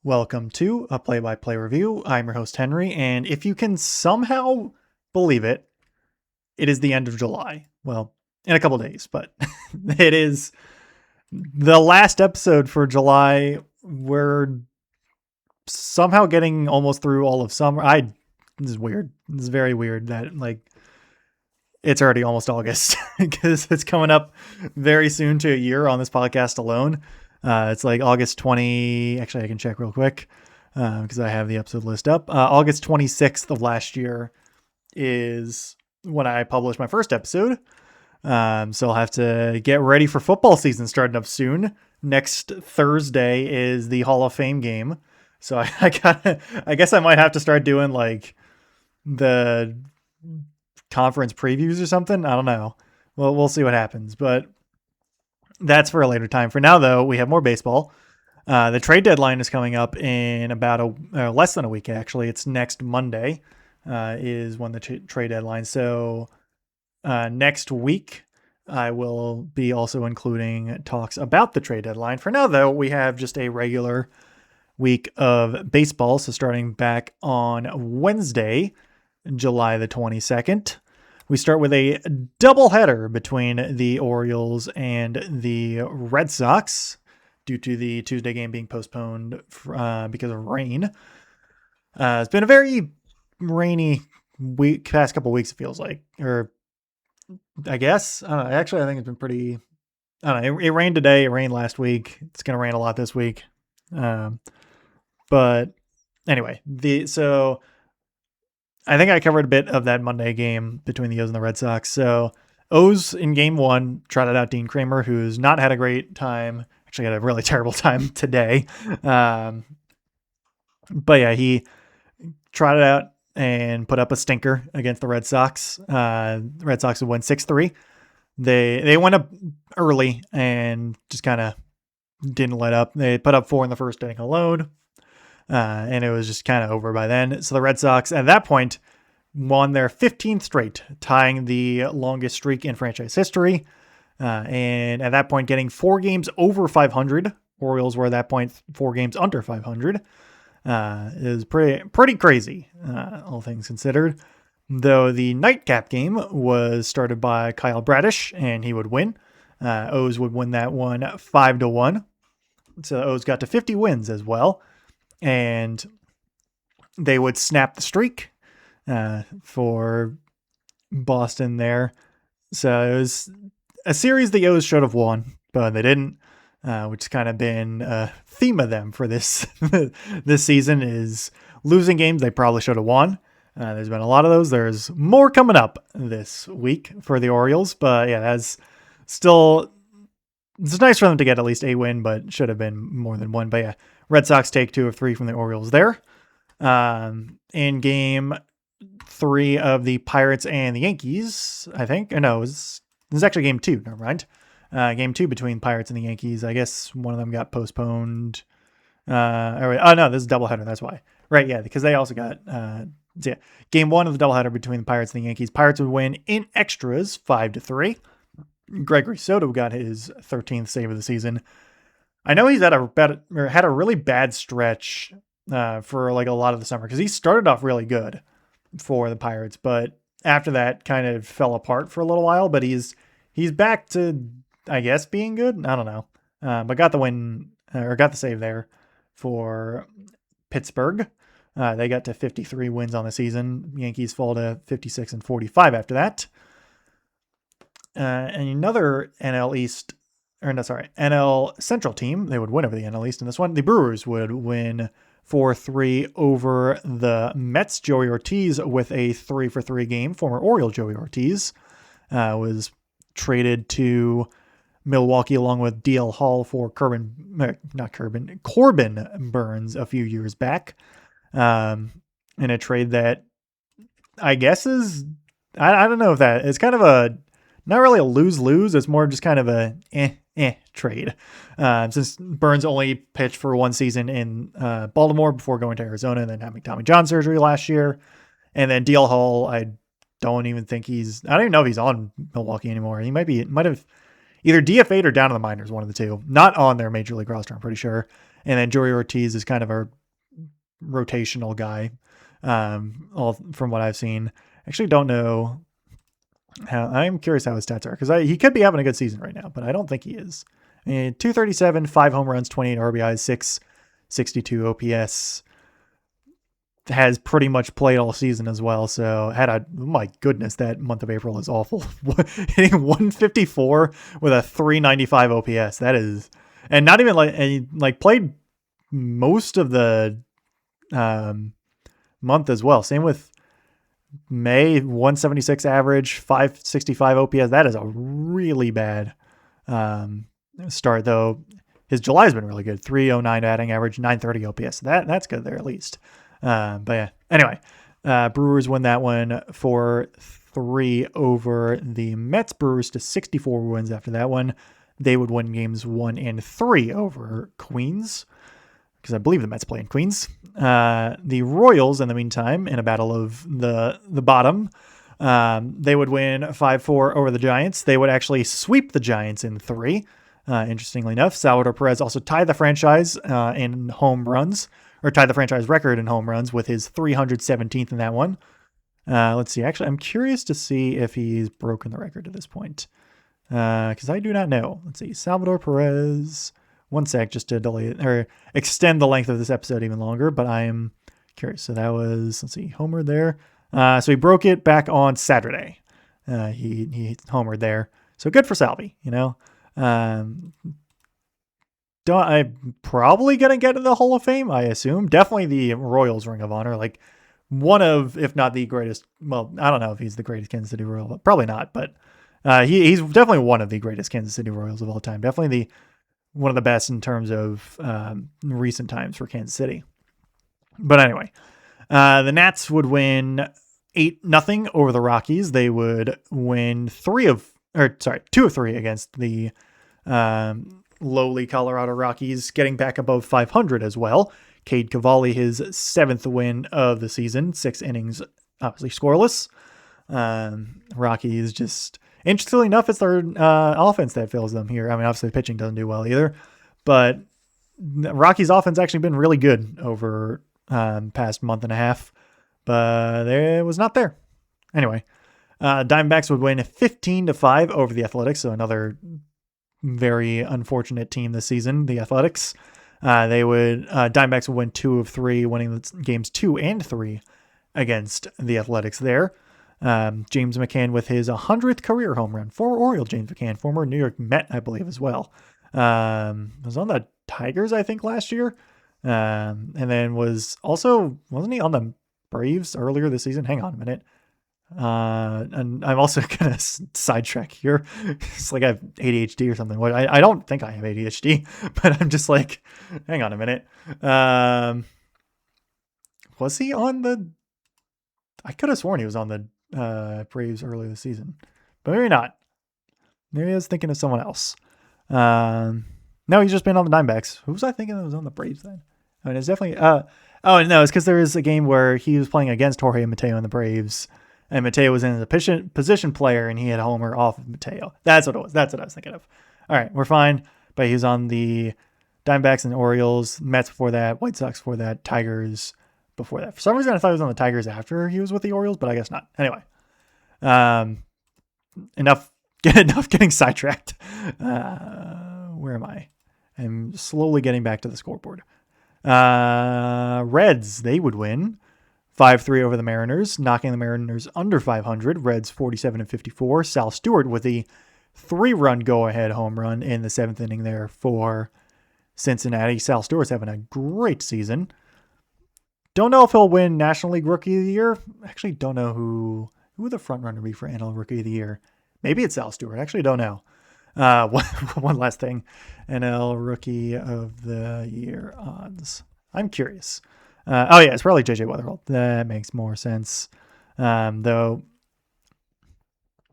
Welcome to a play-by-play review. I'm your host, Henry, and if you can somehow believe it, it is the end of July. Well, in a couple days, but it is the last episode for July. We're somehow getting almost through all of summer. This is weird. This is very weird that it's already almost August because it's coming up very soon to a year on this podcast alone. It's like August 20. Actually, I can check real quick because I have the episode list up. August 26th of last year is when I published my first episode. So I'll have to get ready for football season starting up soon. Next Thursday is the Hall of Fame game. So I guess I might have to start doing like the conference previews or something. I don't know. Well, we'll see what happens, but that's for a later time. For now, though, we have more baseball. The trade deadline is coming up in about less than a week, actually. It's next Monday is when the trade deadline. So next week, I will be also including talks about the trade deadline. For now, though, we have just a regular week of baseball. So starting back on Wednesday, July the 22nd. We start with a doubleheader between the Orioles and the Red Sox due to the Tuesday game being postponed because of rain. It's been a very rainy past couple weeks, it feels like. Or I guess. I don't know. Actually, I think it's been pretty... I don't know. It rained today. It rained last week. It's going to rain a lot this week. But anyway, so... I think I covered a bit of that Monday game between the O's and the Red Sox. So O's in game one trotted out Dean Kramer, who's not had a great time. Actually had a really terrible time today. But yeah, he trotted out and put up a stinker against the Red Sox. The Red Sox would win 6-3. They went up early and just kind of didn't let up. They put up 4 in the first inning alone. And it was just kind of over by then. So the Red Sox, at that point, won their 15th straight, tying the longest streak in franchise history. And at that point, getting 4 games over 500. Orioles were at that point 4 games under 500. Is pretty crazy, all things considered. Though the nightcap game was started by Kyle Bradish, and he would win. O's would win that one 5-1. So the O's got to 50 wins as well. And they would snap the streak for Boston there. So it was a series the O's should have won, but they didn't, which has kind of been a theme of them for this this season is losing games they probably should have won. There's been a lot of those. There's more coming up this week for the Orioles, but yeah, that's still... It's nice for them to get at least a win, but should have been more than one. But yeah, Red Sox take 2 of 3 from the Orioles there. In game 3 of the Pirates and the Yankees, I think. No, this is actually game 2. Never mind. Game 2 between Pirates and the Yankees. I guess one of them got postponed. No, this is a doubleheader. That's why. Right, yeah, because they also got... game 1 of the doubleheader between the Pirates and the Yankees. Pirates would win in extras 5-3. Gregory Soto got his 13th save of the season. I know he's had a really bad stretch for like a lot of the summer because he started off really good for the Pirates, but after that kind of fell apart for a little while. But he's back to, I guess, being good. I don't know, but got the win or got the save there for Pittsburgh. They got to 53 wins on the season. Yankees fall to 56 and 45 after that. And another NL Central team, they would win over the NL East in this one. The Brewers would win 4-3 over the Mets. Joey Ortiz with a 3-for-3 game. Former Oriole Joey Ortiz was traded to Milwaukee along with DL Hall for Corbin Burns a few years back. In a trade that I guess is, I don't know if that it's kind of a, not really a lose-lose. It's more just kind of a trade. Since Burns only pitched for 1 season in Baltimore before going to Arizona and then having Tommy John surgery last year. And then DL Hall, I don't even know if he's on Milwaukee anymore. Might have either DFA'd or down in the minors, one of the two. Not on their major league roster, I'm pretty sure. And then Joey Ortiz is kind of a rotational guy, all from what I've seen. Actually, don't know how. I'm curious how his stats are because he could be having a good season right now, but I don't think he is. I mean, 237, 5 home runs, 28 RBIs, 662 OPS. Has pretty much played all season as well. So my goodness, that month of April is awful. Hitting 154 with a 395 OPS. That is, and not even played most of the month as well. Same with May, 176 average, 565 OPS. That is a really bad start, though. His July has been really good. 309 batting average, 930 OPS. That's good there at least. But yeah, anyway, Brewers win that one 4-3 over the Mets. Brewers to 64 wins after that one. They would win games 1 and 3 over Queens, because I believe the Mets play in Queens. The Royals, in the meantime, in a battle of the bottom, they would win 5-4 over the Giants. They would actually sweep the Giants in 3. Interestingly enough, Salvador Perez also tied the franchise in home runs, or tied the franchise record in home runs with his 317th in that one. Let's see. Actually, I'm curious to see if he's broken the record at this point, because I do not know. Let's see. Salvador Perez. One sec, just to delay it, or extend the length of this episode even longer, but I am curious. So that was, let's see, homer there. So he broke it back on Saturday. He homered there. So good for Salvi, you know. I'm probably going to get in the Hall of Fame, I assume. Definitely the Royals Ring of Honor. Like one of, if not the greatest, well, I don't know if he's the greatest Kansas City Royal, but probably not. But he's definitely one of the greatest Kansas City Royals of all time. Definitely one of the best in terms of recent times for Kansas City. But anyway, the Nats would win 8-0 over the Rockies. They would win 2 of 3 against the lowly Colorado Rockies, getting back above 500 as well. Cade Cavalli, his 7th win of the season, 6 innings, obviously scoreless. Rockies just, interestingly enough, it's their offense that fails them here. I mean, obviously the pitching doesn't do well either, but Rockies offense actually been really good over past month and a half, but it was not there. Anyway, Diamondbacks would win 15-5 over the Athletics, so another very unfortunate team this season, the Athletics. Diamondbacks would win 2 of 3, winning games 2 and 3 against the Athletics there. James McCann with his 100th career home run. Former Oriole James McCann, former New York Met, I believe, as well. Was on the Tigers, I think, last year. And then wasn't he on the Braves earlier this season? Hang on a minute. And I'm also going to sidetrack here. It's like I have ADHD or something. Well, I don't think I have ADHD, but I'm just like, hang on a minute. Was he on the, I could have sworn he was on the Braves earlier this season, but maybe not. Maybe I was thinking of someone else. No, he's just been on the Diamondbacks. Who was I thinking that was on the Braves then? I mean, it's definitely, oh no, it's because there is a game where he was playing against Jorge Mateo in the Braves. And Mateo was in a position player, and he had a homer off of Mateo. That's what it was. That's what I was thinking of. All right, we're fine. But he was on the Diamondbacks and Orioles, Mets before that, White Sox before that, Tigers before that. For some reason, I thought he was on the Tigers after he was with the Orioles, but I guess not. Anyway, enough getting sidetracked. Where am I? I'm slowly getting back to the scoreboard. Reds, they would win 5-3 over the Mariners, knocking the Mariners under 500. Reds 47-54. Sal Stewart with the 3-run go-ahead home run in the 7th inning there for Cincinnati. Sal Stewart's having a great season. Don't know if he'll win National League Rookie of the Year. Actually, don't know who would the front runner be for NL Rookie of the Year. Maybe it's Sal Stewart. Actually, don't know. One last thing. NL Rookie of the Year odds. I'm curious. It's probably JJ Weatherholt. That makes more sense. Though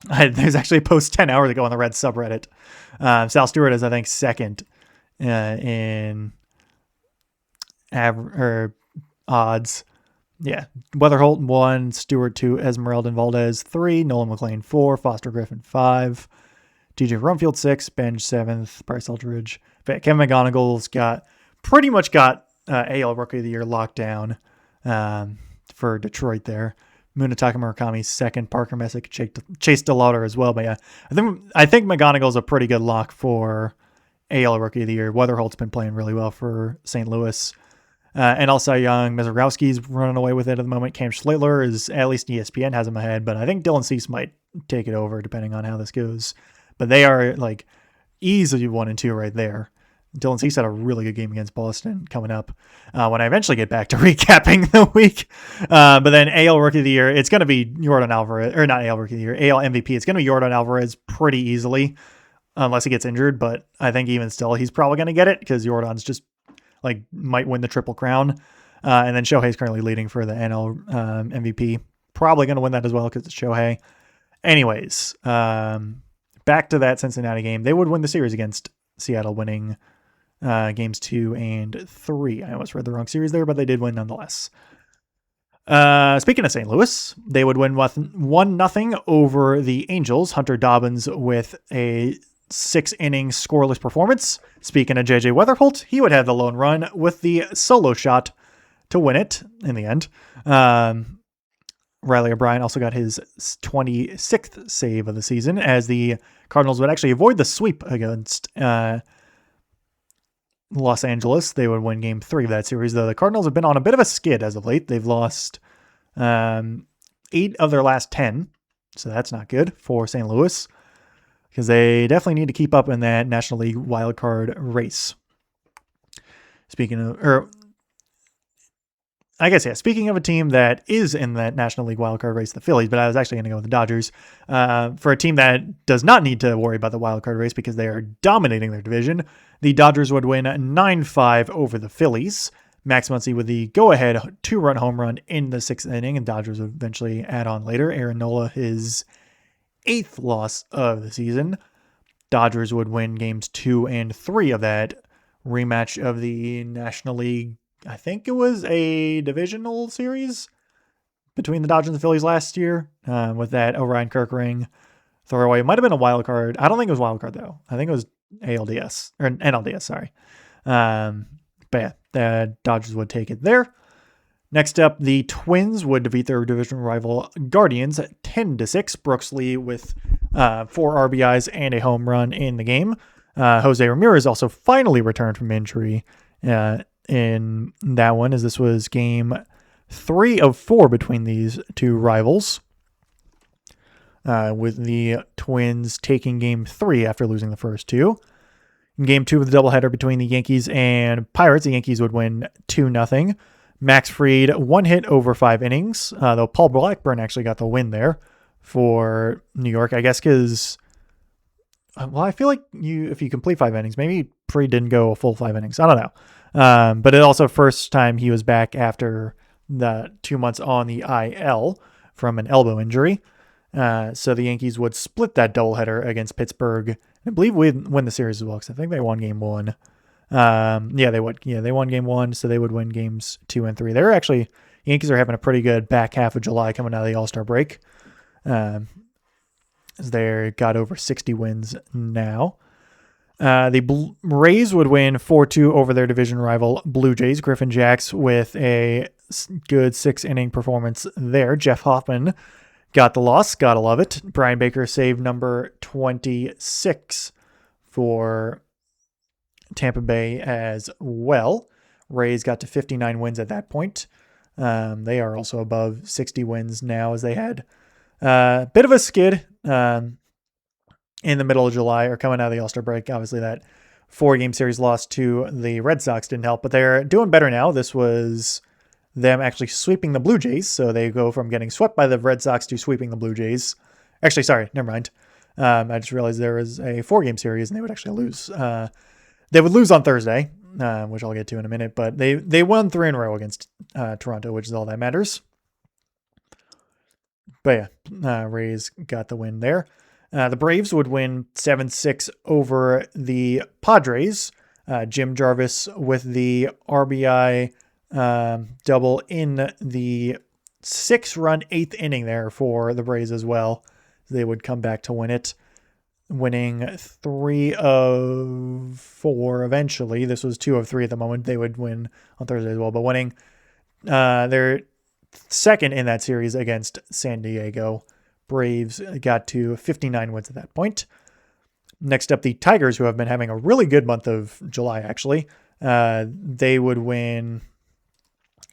there's actually a post 10 hours ago on the Reds subreddit. Sal Stewart is, I think, 2nd in odds. Yeah. Weatherholt 1, Stewart 2, Esmeralda and Valdez 3, Nolan McLean 4, Foster Griffin 5, TJ Rumfield 6, Benj 7th, Bryce Eldridge. Kevin McGonigal's got pretty much got AL Rookie of the Year locked down for Detroit there. Munetaka Murakami's second, Parker Messick, Chase DeLauder as well. But yeah, I think McGonigal's a pretty good lock for AL Rookie of the Year. Weatherholt's been playing really well for St. Louis. And also Young, Mizorowski's running away with it at the moment. Cam Schlittler is, at least ESPN has him ahead, but I think Dylan Cease might take it over depending on how this goes. But they are like easily 1 and 2 right there. Dylan Cease had a really good game against Boston coming up when I eventually get back to recapping the week. But then AL Rookie of the Year, it's going to be Yordan Alvarez, or not AL Rookie of the Year, AL MVP. It's going to be Yordan Alvarez pretty easily unless he gets injured. But I think even still, he's probably going to get it because Yordan's just like might win the Triple Crown. And then Shohei's currently leading for the NL MVP. Probably going to win that as well because it's Shohei. Anyways, back to that Cincinnati game. They would win the series against Seattle, winning games 2 and 3. I almost read the wrong series there, but they did win nonetheless. Speaking of St. Louis, they would win 1-0 over the Angels. Hunter Dobbins with a 6-inning scoreless performance. Speaking of JJ Weatherholt, he would have the lone run with the solo shot to win it in the end. Riley O'Brien also got his 26th save of the season, as the Cardinals would actually avoid the sweep against Los Angeles. They would win game 3 of that series, though the Cardinals have been on a bit of a skid as of late. They've lost 8 of their last 10, so that's not good for St. Louis, because they definitely need to keep up in that National League wildcard race. Speaking of a team that is in that National League wildcard race, the Phillies, but I was actually going to go with the Dodgers. For a team that does not need to worry about the wildcard race because they are dominating their division, the Dodgers would win 9-5 over the Phillies. Max Muncy with the go-ahead 2-run home run in the 6th inning, and Dodgers would eventually add on later. Aaron Nola, his 8th loss of the season. Dodgers would win games 2 and 3 of that rematch of the National League. I think it was a divisional series between the Dodgers and the Phillies last year with that Orion Kirkring throwaway. It might have been a wild card. I don't think it was wild card, though. I think it was ALDS, or NLDS, sorry. But yeah, the Dodgers would take it there. Next up, the Twins would defeat their division rival Guardians 10-6. Brooks Lee with 4 RBIs and a home run in the game. Jose Ramirez also finally returned from injury in that one, as this was game 3 of 4 between these two rivals, with the Twins taking game 3 after losing the first 2. In game 2 of the doubleheader between the Yankees and Pirates, the Yankees would win 2-0. Max Fried, 1 hit over 5 innings, though Paul Blackburn actually got the win there for New York, I guess because, well, I feel like if you complete 5 innings, maybe Fried didn't go a full 5 innings. I don't know. But it also first time he was back after the 2 months on the IL from an elbow injury. So the Yankees would split that doubleheader against Pittsburgh. I believe we'd win the series as well, because I think they won game 1. They would. Yeah, they won game 1, so they would win games 2 and 3. They're actually, Yankees are having a pretty good back half of July coming out of the All-Star break. As they got over 60 wins now. The Rays would win 4-2 over their division rival Blue Jays. Griffin Jacks with a good 6-inning performance there. Jeff Hoffman got the loss. Gotta love it. Brian Baker saved number 26 for Tampa Bay as well. Rays got to 59 wins at that point. They are also above 60 wins now, as they had a bit of a skid in the middle of July, or coming out of the All-Star break. Obviously, that 4-game series loss to the Red Sox didn't help, but they're doing better now. This was them actually sweeping the Blue Jays, so they go from getting swept by the Red Sox to sweeping the Blue Jays. Actually, sorry, never mind. I just realized there was a 4-game series, and they would actually lose. They would lose on Thursday, which I'll get to in a minute, but they won 3 in a row against Toronto, which is all that matters. But yeah, Rays got the win there. The Braves would win 7-6 over the Padres. Jim Jarvis with the RBI double in the 6-run 8th inning there for the Braves as well. They would come back to win it. winning 3 of 4 eventually. This was 2 of 3 at the moment. They would win on Thursday as well, but winning their second in that series against San Diego. Braves got to 59 wins at that point. Next up, the Tigers, who have been having a really good month of July, actually. They would win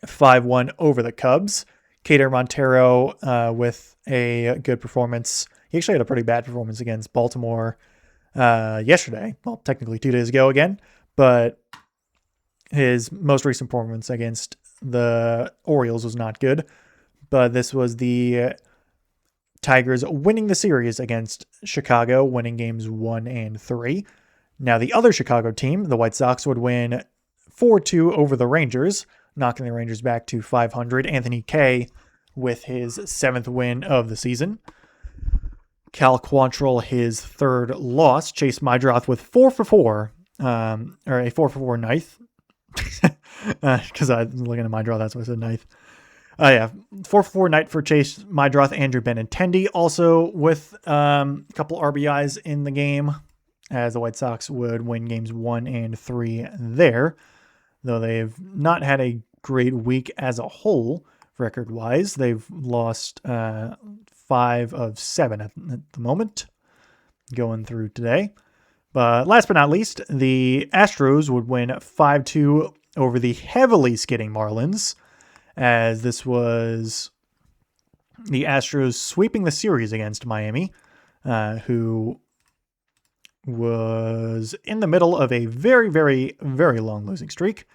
5-1 over the Cubs. Cater Montero with a good performance. He actually had a pretty bad performance against Baltimore yesterday. Well, technically 2 days ago again, but his most recent performance against the Orioles was not good. But this was the Tigers winning the series against Chicago, winning games 1 and 3. Now, the other Chicago team, the White Sox, would win 4-2 over the Rangers, knocking the Rangers back to 500. Anthony Kay with his 7th win of the season. Cal Quantrill, his 3rd loss. Chase Mydroth with 4 for 4, or a 4 for 4 ninth. Because I was looking at Mydroth, that's why I said ninth. 4 for 4 night for Chase Mydroth. Andrew Benintendi also with a couple RBIs in the game, as the White Sox would win games 1 and 3 there. Though they've not had a great week as a whole, record-wise. They've lost 5 of 7 at the moment, going through today. But last but not least, the Astros would win 5-2 over the heavily skidding Marlins, as this was the Astros sweeping the series against Miami, who was in the middle of a very, very, very long losing streak.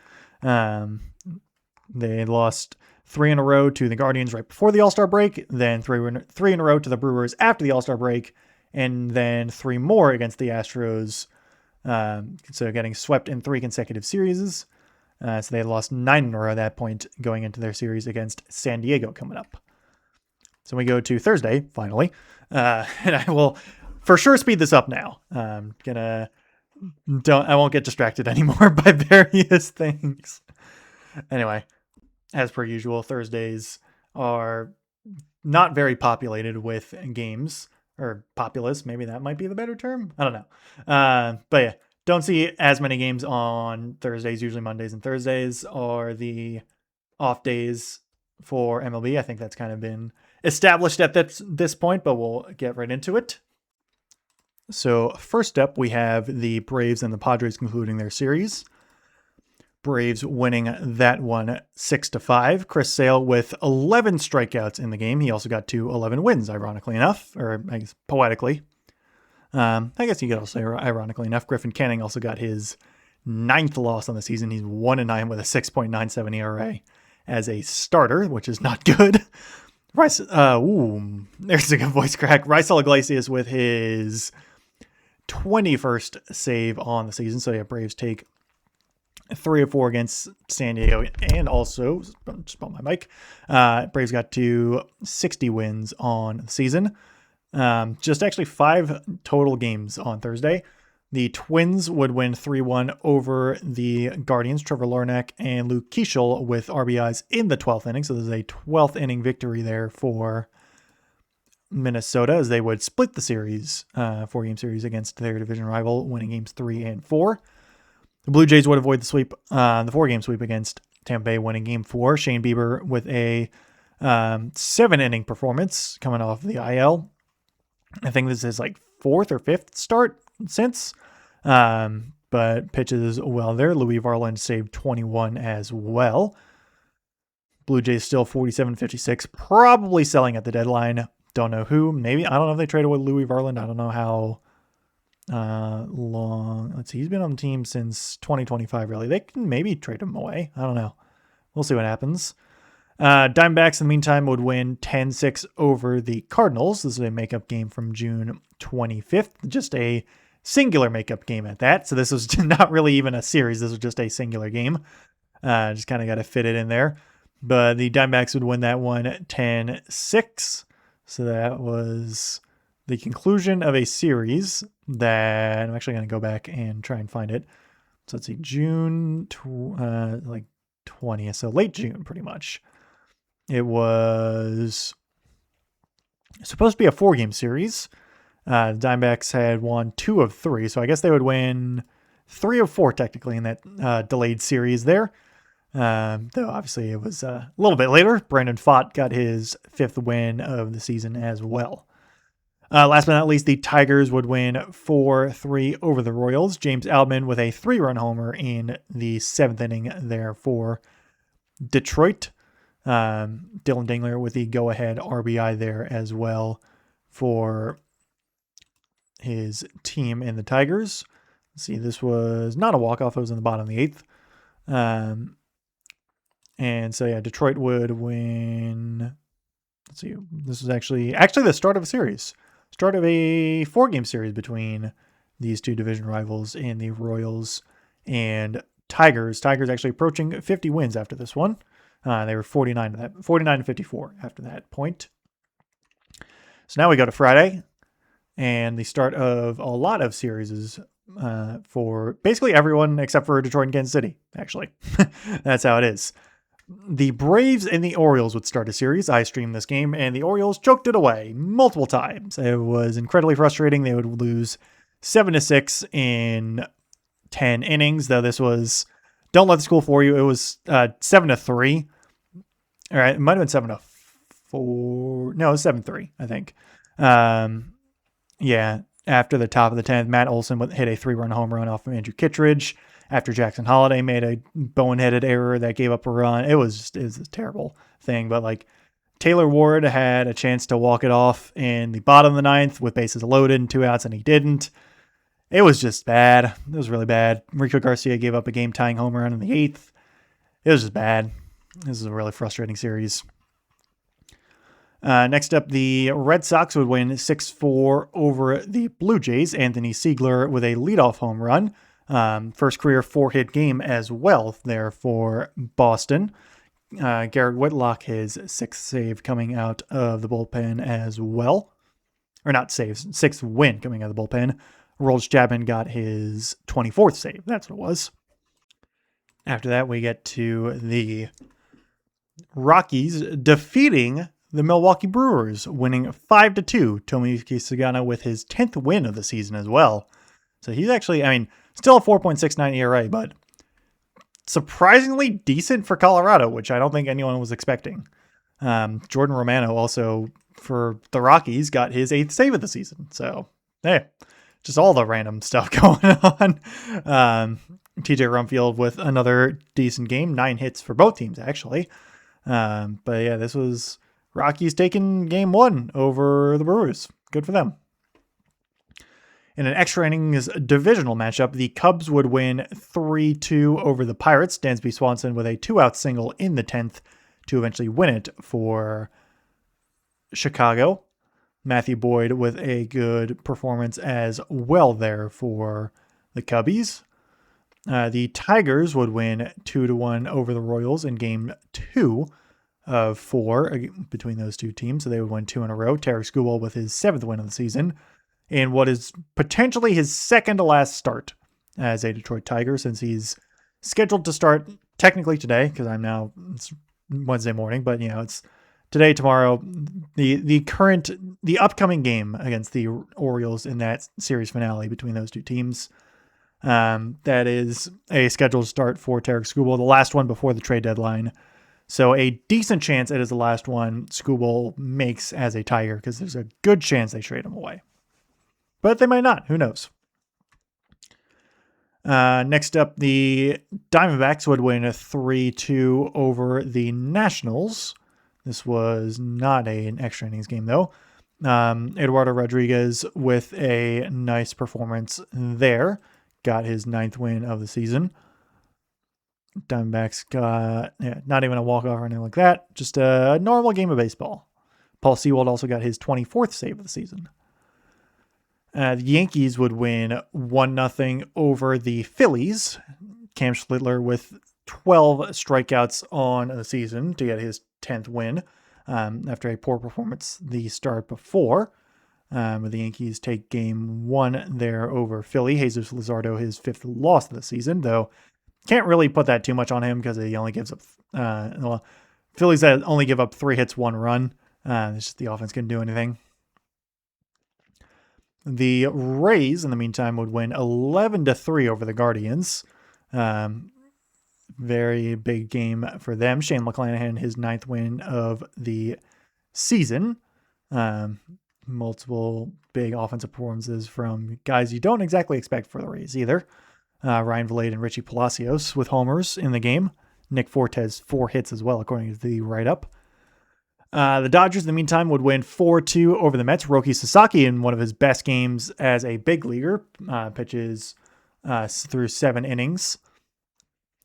They lost 3 in a row to the Guardians right before the All-Star break, then 3 in a row to the Brewers after the All-Star break, and then 3 more against the Astros. So getting swept in 3 consecutive series. So they lost 9 in a row at that point going into their series against San Diego coming up. So we go to Thursday, finally. And I will for sure speed this up now. I won't get distracted anymore by various things. Anyway, as per usual, Thursdays are not very populated with games, or populous. Maybe that might be the better term. I don't know. But yeah, don't see as many games on Thursdays. Usually Mondays and Thursdays are the off days for MLB. I think that's kind of been established at this point, but we'll get right into it. So first up, we have the Braves and the Padres concluding their series. Braves winning that one 6-5. Chris Sale with 11 strikeouts in the game. He also got to 11 wins, ironically enough, or I guess poetically. I guess you could also say ironically enough. Griffin Canning also got his 9th loss on the season. He's 1-9 with a 6.97 ERA as a starter, which is not good. There's a good voice crack. Raisel Iglesias with his 21st save on the season. So yeah, Braves take 3 of 4 against San Diego, and also, just bump my mic, Braves got to 60 wins on the season. Just actually 5 total games on Thursday. The Twins would win 3-1 over the Guardians. Trevor Larnach and Luke Keeschel with RBIs in the 12th inning. So there's a 12th inning victory there for Minnesota, as they would split the series, 4-game series against their division rival, winning games 3 and 4. The Blue Jays would avoid the sweep, the 4-game sweep against Tampa Bay, winning game 4. Shane Bieber with a 7-inning performance coming off the IL. I think this is like 4th or 5th start since, but pitches well there. Louis Varland saved 21 as well. Blue Jays still 47-56, probably selling at the deadline. Don't know who. Maybe, I don't know if they traded with Louis Varland. I don't know how long. Let's see. He's been on the team since 2025, really. They can maybe trade him away. I don't know. We'll see what happens. Diamondbacks, in the meantime, would win 10-6 over the Cardinals. This is a makeup game from June 25th. Just a singular makeup game at that. So this was not really even a series. This was just a singular game. Just kind of got to fit it in there. But the Diamondbacks would win that one 10-6. So that was the conclusion of a series that I'm actually going to go back and try and find it. So let's see, June 20th, so late June pretty much. It was supposed to be a 4-game series. The Diamondbacks had won 2 of 3, so I guess they would win 3 of 4 technically in that delayed series there. Though obviously it was a little bit later. Brandon Pfaadt got his 5th win of the season as well. Last but not least, the Tigers would win 4-3 over the Royals. James Outman with a 3-run homer in the 7th inning there for Detroit. Dylan Dingler with the go-ahead RBI there as well for his team in the Tigers. Let's see, this was not a walk-off. It was in the bottom of the 8th. And so, yeah, Detroit would win. Let's see, this was actually the start of a series. Start of a 4-game series between these two division rivals in the Royals and Tigers. Tigers actually approaching 50 wins after this one. They were 49 and 54 after that point. So now we go to Friday and the start of a lot of series for basically everyone except for Detroit and Kansas City, actually. That's how it is. The Braves and the Orioles would start a series. I streamed this game, and the Orioles choked it away multiple times. It was incredibly frustrating. They would lose 7-6 in 10 innings, though this was, don't let the school fool you, it was 7-3. All right, it might have been 7-4. No, it was 7-3, I think. Yeah, after the top of the 10th, Matt Olson hit a 3-run home run off of Andrew Kittredge. After Jackson Holliday made a boneheaded error that gave up a run. It was a terrible thing. But like Taylor Ward had a chance to walk it off in the bottom of the 9th with bases loaded and 2 outs, and he didn't. It was just bad. It was really bad. Rico Garcia gave up a game-tying home run in the 8th. It was just bad. This is a really frustrating series. Next up, the Red Sox would win 6-4 over the Blue Jays. Anthony Siegler with a leadoff home run. First career 4-hit game as well there for Boston. Garrett Whitlock, his 6th save coming out of the bullpen as well. Or not saves, 6th win coming out of the bullpen. Aroldis Chapman got his 24th save. That's what it was. After that, we get to the Rockies defeating the Milwaukee Brewers, winning 5-2. Tomoyuki Sagana with his 10th win of the season as well. So he's actually, still a 4.69 ERA, but surprisingly decent for Colorado, which I don't think anyone was expecting. Jordan Romano also, for the Rockies, got his 8th save of the season. So, hey, just all the random stuff going on. TJ Rumfield with another decent game, 9 hits for both teams, actually. But yeah, this was Rockies taking game 1 over the Brewers. Good for them. In an extra innings divisional matchup, the Cubs would win 3-2 over the Pirates. Dansby Swanson with a 2-out single in the 10th to eventually win it for Chicago. Matthew Boyd with a good performance as well there for the Cubbies. The Tigers would win 2-1 over the Royals in game 2 of 4 between those two teams. So they would win 2 in a row. Tarek Skubal with his 7th win of the season in what is potentially his second to last start as a Detroit Tiger, since he's scheduled to start technically today, because it's Wednesday morning, but it's today, tomorrow, the upcoming game against the Orioles in that series finale between those two teams. That is a scheduled start for Tarek Skubal, the last one before the trade deadline. So a decent chance it is the last one Skubal makes as a Tiger, because there's a good chance they trade him away. But they might not. Who knows? Next up, the Diamondbacks would win 3-2 over the Nationals. This was not an extra innings game, though. Eduardo Rodriguez with a nice performance there. Got his 9th win of the season. Diamondbacks got not even a walk-off or anything like that. Just a normal game of baseball. Paul Sewald also got his 24th save of the season. The Yankees would win 1-0 over the Phillies. Cam Schlittler with 12 strikeouts on the season to get his 10th win after a poor performance the start before. The Yankees take game 1 there over Philly. Jesus Luzardo, his 5th loss of the season, though can't really put that too much on him because he only gives up Phillies that only give up 3 hits, 1 run. It's just the offense couldn't do anything. The Rays, in the meantime, would win 11-3 over the Guardians. Very big game for them. Shane McClanahan, his 9th win of the season. Multiple big offensive performances from guys you don't exactly expect for the Rays either. Ryan Vilade and Richie Palacios with homers in the game. Nick Fortes, 4 hits as well, according to the write-up. The Dodgers, in the meantime, would win 4-2 over the Mets. Roki Sasaki, in one of his best games as a big leaguer, pitches through 7 innings.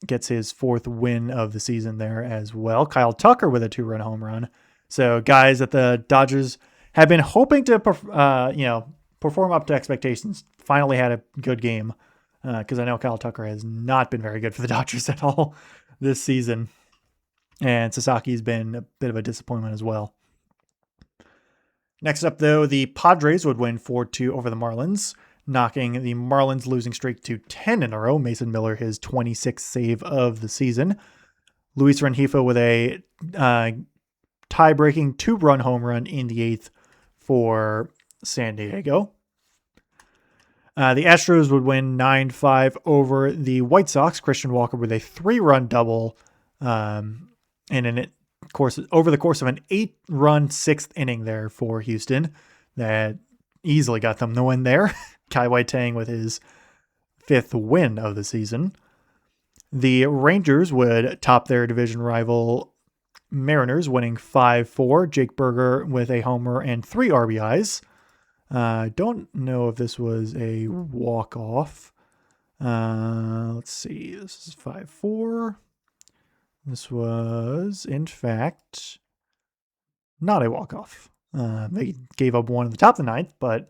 Gets his 4th win of the season there as well. Kyle Tucker with a 2-run home run. So guys that the Dodgers have been hoping to perform up to expectations finally had a good game. Because I know Kyle Tucker has not been very good for the Dodgers at all this season. And Sasaki's been a bit of a disappointment as well. Next up, though, the Padres would win 4-2 over the Marlins, knocking the Marlins' losing streak to 10 in a row. Mason Miller, his 26th save of the season. Luis Rengifo with a tie-breaking 2-run home run in the 8th for San Diego. The Astros would win 9-5 over the White Sox. Christian Walker with a 3-run double. And over the course of an 8-run 6th inning there for Houston, that easily got them the win there. Kai Wai-Tang with his 5th win of the season. The Rangers would top their division rival Mariners, winning 5-4. Jake Berger with a homer and 3 RBIs. Don't know if this was a walk-off. Let's see. This is 5-4. This was, in fact, not a walk-off. They gave up 1 at the top of the 9th, but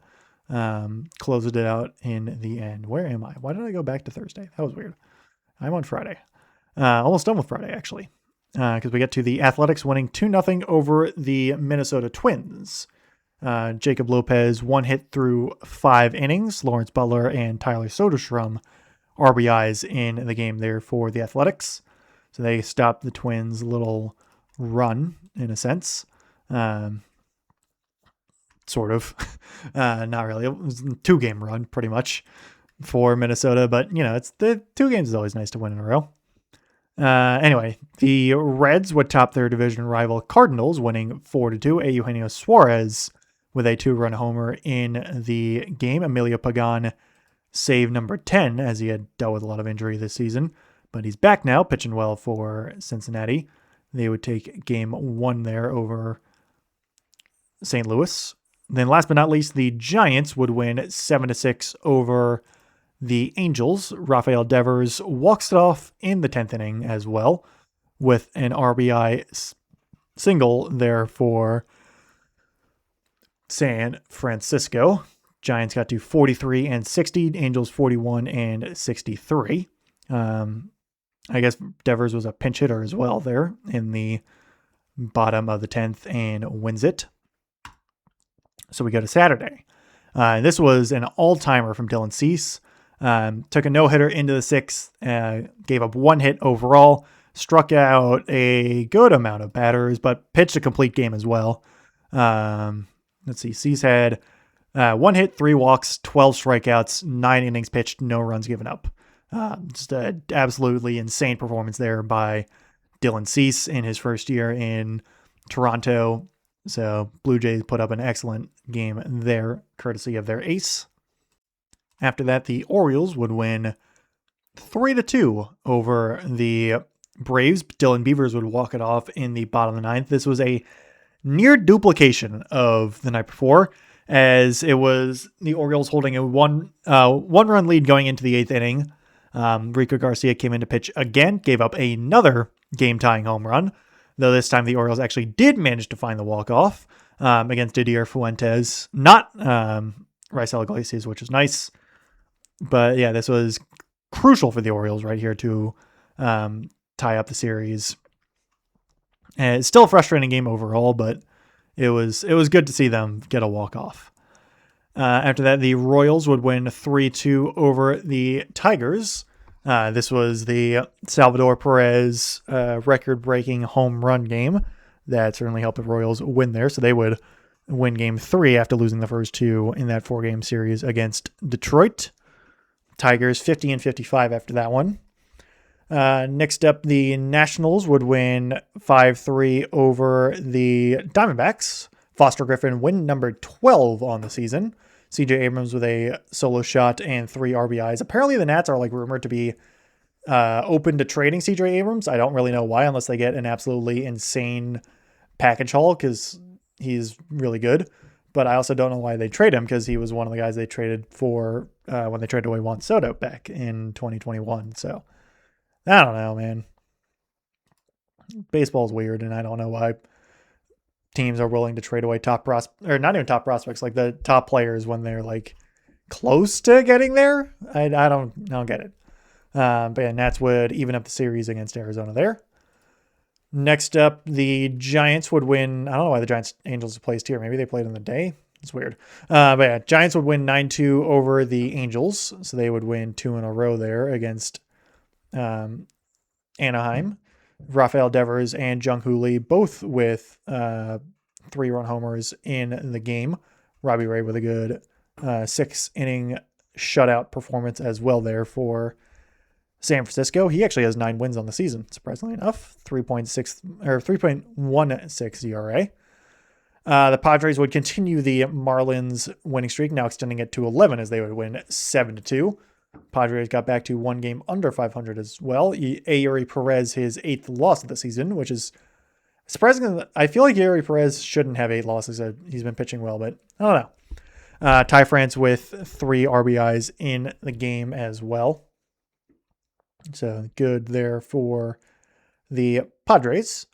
closed it out in the end. Where am I? Why did I go back to Thursday? That was weird. I'm on Friday. Almost done with Friday, actually. Because we get to the Athletics winning 2-0 over the Minnesota Twins. Jacob Lopez, 1 hit through 5 innings. Lawrence Butler and Tyler Soderstrom RBIs in the game there for the Athletics. So they stopped the Twins' little run, in a sense. Sort of. Not really. It was a 2-game run, pretty much, for Minnesota. But, it's the 2 games is always nice to win in a row. Anyway, the Reds would top their division rival Cardinals, winning 4-2. Eugenio Suarez with a 2-run homer in the game. Emilio Pagan save number 10, as he had dealt with a lot of injury this season. But he's back now, pitching well for Cincinnati. They would take game 1 there over St. Louis. Then last but not least, the Giants would win 7-6 over the Angels. Rafael Devers walks it off in the 10th inning as well, with an RBI single there for San Francisco. Giants got to 43 and 60, Angels 41 and 63. I guess Devers was a pinch hitter as well there in the bottom of the 10th and wins it. So we go to Saturday. This was an all-timer from Dylan Cease. Took a no-hitter into the 6th, gave up 1 hit overall, struck out a good amount of batters, but pitched a complete game as well. Let's see, Cease had 1 hit, 3 walks, 12 strikeouts, 9 innings pitched, no runs given up. Just an absolutely insane performance there by Dylan Cease in his first year in Toronto. So Blue Jays put up an excellent game there, courtesy of their ace. After that, the Orioles would win 3-2 over the Braves. Dylan Beavers would walk it off in the bottom of the 9th. This was a near duplication of the night before, as it was the Orioles holding a one-run lead going into the 8th inning. Rico Garcia came in to pitch again, gave up another game-tying home run, though this time the Orioles actually did manage to find the walk-off against Didier Fuentes, not Raisel Iglesias, which is nice. But yeah, this was crucial for the Orioles right here to tie up the series. And it's still a frustrating game overall, but it was good to see them get a walk-off. After that, the Royals would win 3-2 over the Tigers. This was the Salvador Perez record-breaking home run game that certainly helped the Royals win there. So they would win game 3 after losing the first 2 in that 4-game series against Detroit. Tigers 50-55 after that one. Next up, the Nationals would win 5-3 over the Diamondbacks. Foster Griffin win number 12 on the season. CJ Abrams with a solo shot and 3 RBIs. Apparently the Nats are rumored to be open to trading CJ Abrams. I don't really know why, unless they get an absolutely insane package haul, because he's really good. But I also don't know why they trade him, because he was one of the guys they traded for when they traded away Juan Soto back in 2021. So I don't know, man. Baseball's weird, and I don't know why teams are willing to trade away or not even top prospects, like the top players, when they're close to getting there. I don't get it. But yeah, Nats would even up the series against Arizona there. Next up, the Giants would win. I don't know why the Giants Angels placed here. Maybe they played in the day. It's weird. But yeah, Giants would win 9-2 over the Angels. So they would win 2 in a row there against Anaheim. Rafael Devers and Jung Hoo Lee both with 3-run homers in the game. Robbie Ray with a good 6-inning shutout performance as well there for San Francisco. He actually has 9 wins on the season, surprisingly enough. 3.16 ERA. The Padres would continue the Marlins winning streak, now extending it to 11 as they would win 7-2. Padres got back to 1 game under 500 as well. Eury Perez, his 8th loss of the season, which is surprising. I feel like Eury Perez shouldn't have 8 losses. He's been pitching well, but I don't know. Ty France with 3 RBIs in the game as well. So good there for the Padres.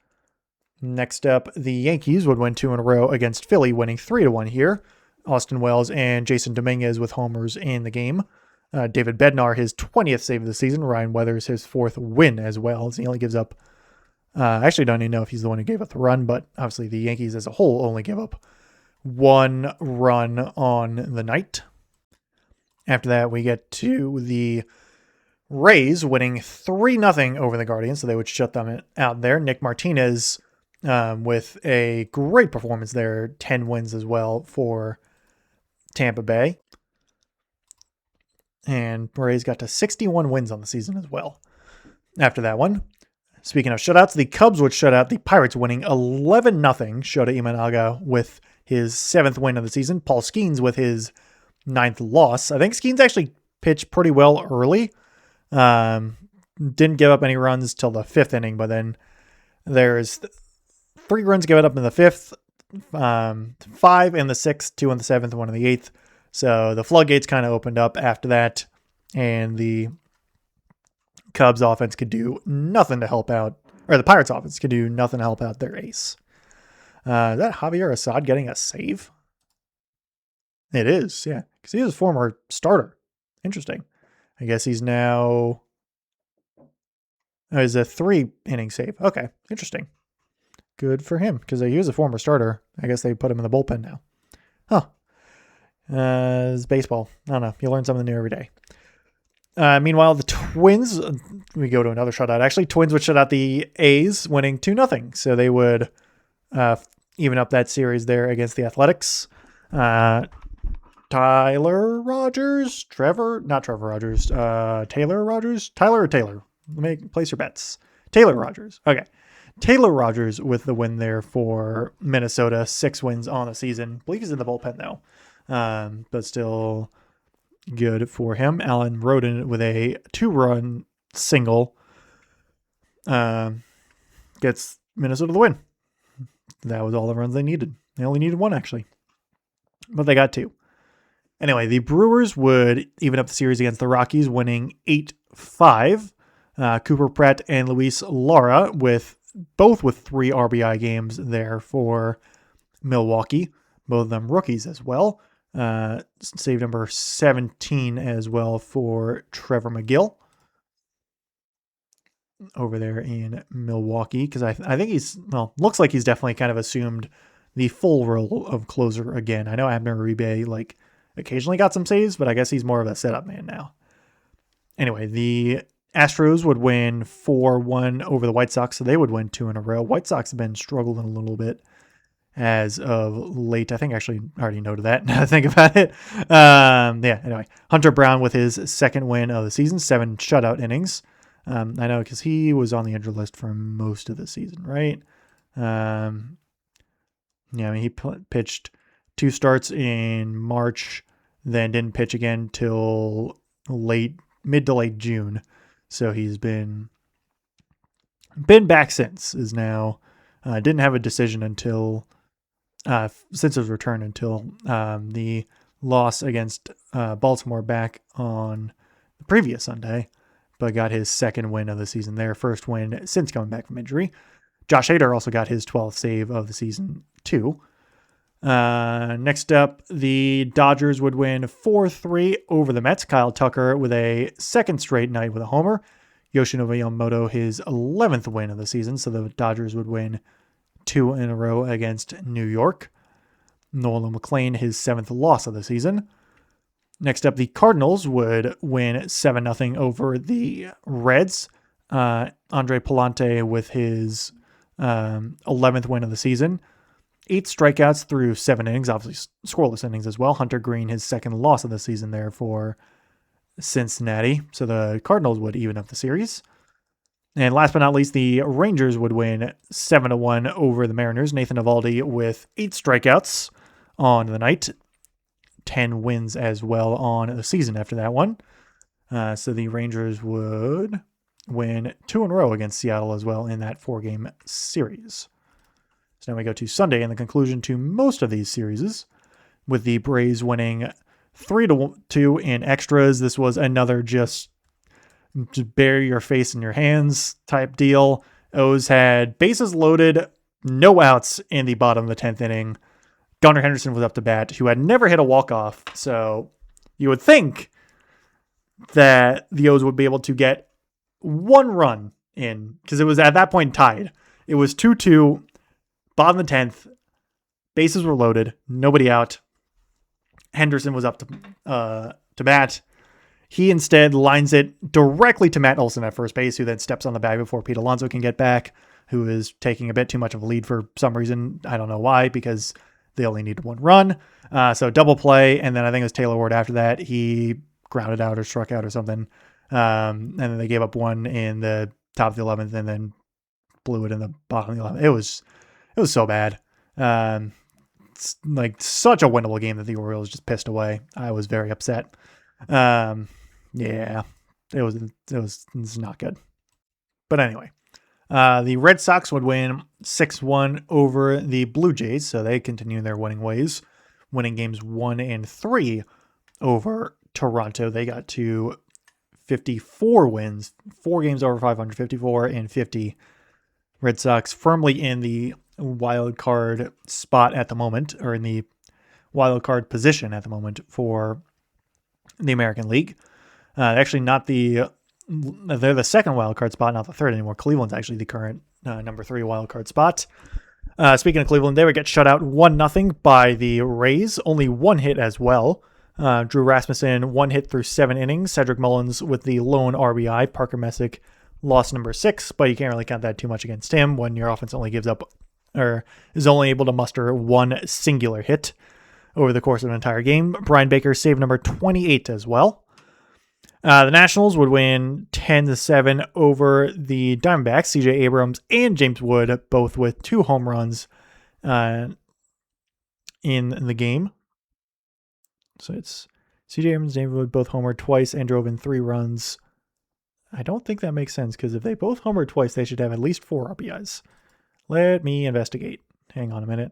Next up, the Yankees would win 2 in a row against Philly, winning 3-1 here. Austin Wells and Jason Dominguez with homers in the game. David Bednar, his 20th save of the season. Ryan Weathers, his 4th win as well. So he only gives up, I actually don't even know if he's the one who gave up the run, but obviously the Yankees as a whole only give up 1 run on the night. After that, we get to the Rays winning 3-0 over the Guardians, so they would shut them out there. Nick Martinez with a great performance there, 10 wins as well for Tampa Bay. And Rays got to 61 wins on the season as well. After that one, speaking of shutouts, the Cubs would shut out the Pirates, winning 11-0. Shota Imanaga with his 7th win of the season. Paul Skeens with his 9th loss. I think Skeens actually pitched pretty well early. Didn't give up any runs till the 5th inning, but then there's 3 runs given up in the 5th, 5 in the 6th, 2 in the 7th, 1 in the 8th. So the floodgates kind of opened up after that, and the Cubs offense could do nothing to help out, or the Pirates offense could do nothing to help out their ace. Is that Javier Assad getting a save? It is, yeah, because he was a former starter. Interesting. I guess he's now... Oh, it's a 3-inning save. Okay, interesting. Good for him, because he was a former starter. I guess they put him in the bullpen now. Huh. It's baseball. I don't know. You learn something new every day. Meanwhile, the Twins, we go to another shutout. Actually, Twins would shut out the A's, winning 2-0. So they would even up that series there against the Athletics. Taylor Rogers. Taylor Rogers? Tyler or Taylor? Place your bets. Taylor Rogers. Okay. Taylor Rogers with the win there for Minnesota. 6 wins on the season. I believe he's in the bullpen though. But still good for him. Alan Roden with a 2-run single gets Minnesota the win. That was all the runs they needed. They only needed 1 actually, but they got 2. Anyway, the Brewers would even up the series against the Rockies, winning 8-5. Cooper Pratt and Luis Lara both with 3 RBI games there for Milwaukee. Both of them rookies as well. Save number 17 as well for Trevor McGill over there in Milwaukee, because I think looks like he's definitely kind of assumed the full role of closer again. I know Abner Uribe occasionally got some saves, but I guess he's more of a setup man now. Anyway, the Astros would win 4-1 over the White Sox, so they would win 2 in a row. White Sox have been struggling a little bit as of late. I think I actually already noted that now that I think about it. Anyway, Hunter Brown with his second win of the season, 7 shutout innings. I know because he was on the injured list for most of the season, right? He pitched 2 starts in March, then didn't pitch again till mid to late June. So he's been back since. Is now didn't have a decision until since his return until the loss against Baltimore back on the previous Sunday, but got his second win of the season there, first win since coming back from injury. Josh Hader also got his 12th save of the season too. Next up, the Dodgers would win 4-3 over the Mets. Kyle Tucker with a second straight night with a homer. Yoshinobu Yamamoto his 11th win of the season, so the Dodgers would win 2 in a row against New York. Nolan McLean his 7th loss of the season. Next up, the Cardinals would win 7-0 over the Reds. Andre Palante with his 11th win of the season. 8 strikeouts through 7 innings, obviously scoreless innings as well. Hunter Green, his second loss of the season there for Cincinnati. So the Cardinals would even up the series. And last but not least, the Rangers would win 7-1 over the Mariners. Nathan Eovaldi with 8 strikeouts on the night. 10 wins as well on the season after that one. So the Rangers would win 2 in a row against Seattle as well in that 4-game series. So now we go to Sunday and the conclusion to most of these series, with the Braves winning 3-2 in extras. This was another just bury your face in your hands type deal. O's had bases loaded, no outs in the bottom of the 10th inning. Gunnar Henderson was up to bat, who had never hit a walk-off. So you would think that the O's would be able to get 1 run in, because it was at that point tied. It was 2-2, bottom of the 10th, bases were loaded, nobody out. Henderson was up to bat. He instead lines it directly to Matt Olson at first base, who then steps on the bag before Pete Alonso can get back, who is taking a bit too much of a lead for some reason. I don't know why, because they only needed 1 run. So double play, and then I think it was Taylor Ward after that. He grounded out or struck out or something. And then they gave up 1 in the top of the 11th and then blew it in the bottom of the 11th. It was so bad. It's like such a winnable game that the Orioles just pissed away. I was very upset. It was not good. But anyway, the Red Sox would win 6-1 over the Blue Jays, so they continue their winning ways, winning games 1 and 3 over Toronto. They got to 54 wins, 4 games over 500, 54 and 50. Red Sox firmly in the wild card spot at the moment, or in the wild card position at the moment for the American League. Actually, they're the second wild card spot, not the third anymore. Cleveland's actually the current number 3 wild card spot. Speaking of Cleveland, they would get shut out 1-0 by the Rays. Only 1 hit as well. Drew Rasmussen, 1 hit through 7 innings. Cedric Mullins with the lone RBI. Parker Messick lost number 6, but you can't really count that too much against him when your offense only gives up, or is only able to muster 1 singular hit over the course of an entire game. Brian Baker saved number 28 as well. The Nationals would win 10-7 over the Diamondbacks. CJ Abrams and James Wood both with 2 home runs in the game. So it's CJ Abrams and James Wood both homered twice and drove in 3 runs. I don't think that makes sense, because if they both homered twice, they should have at least 4 RBIs. Let me investigate. Hang on a minute.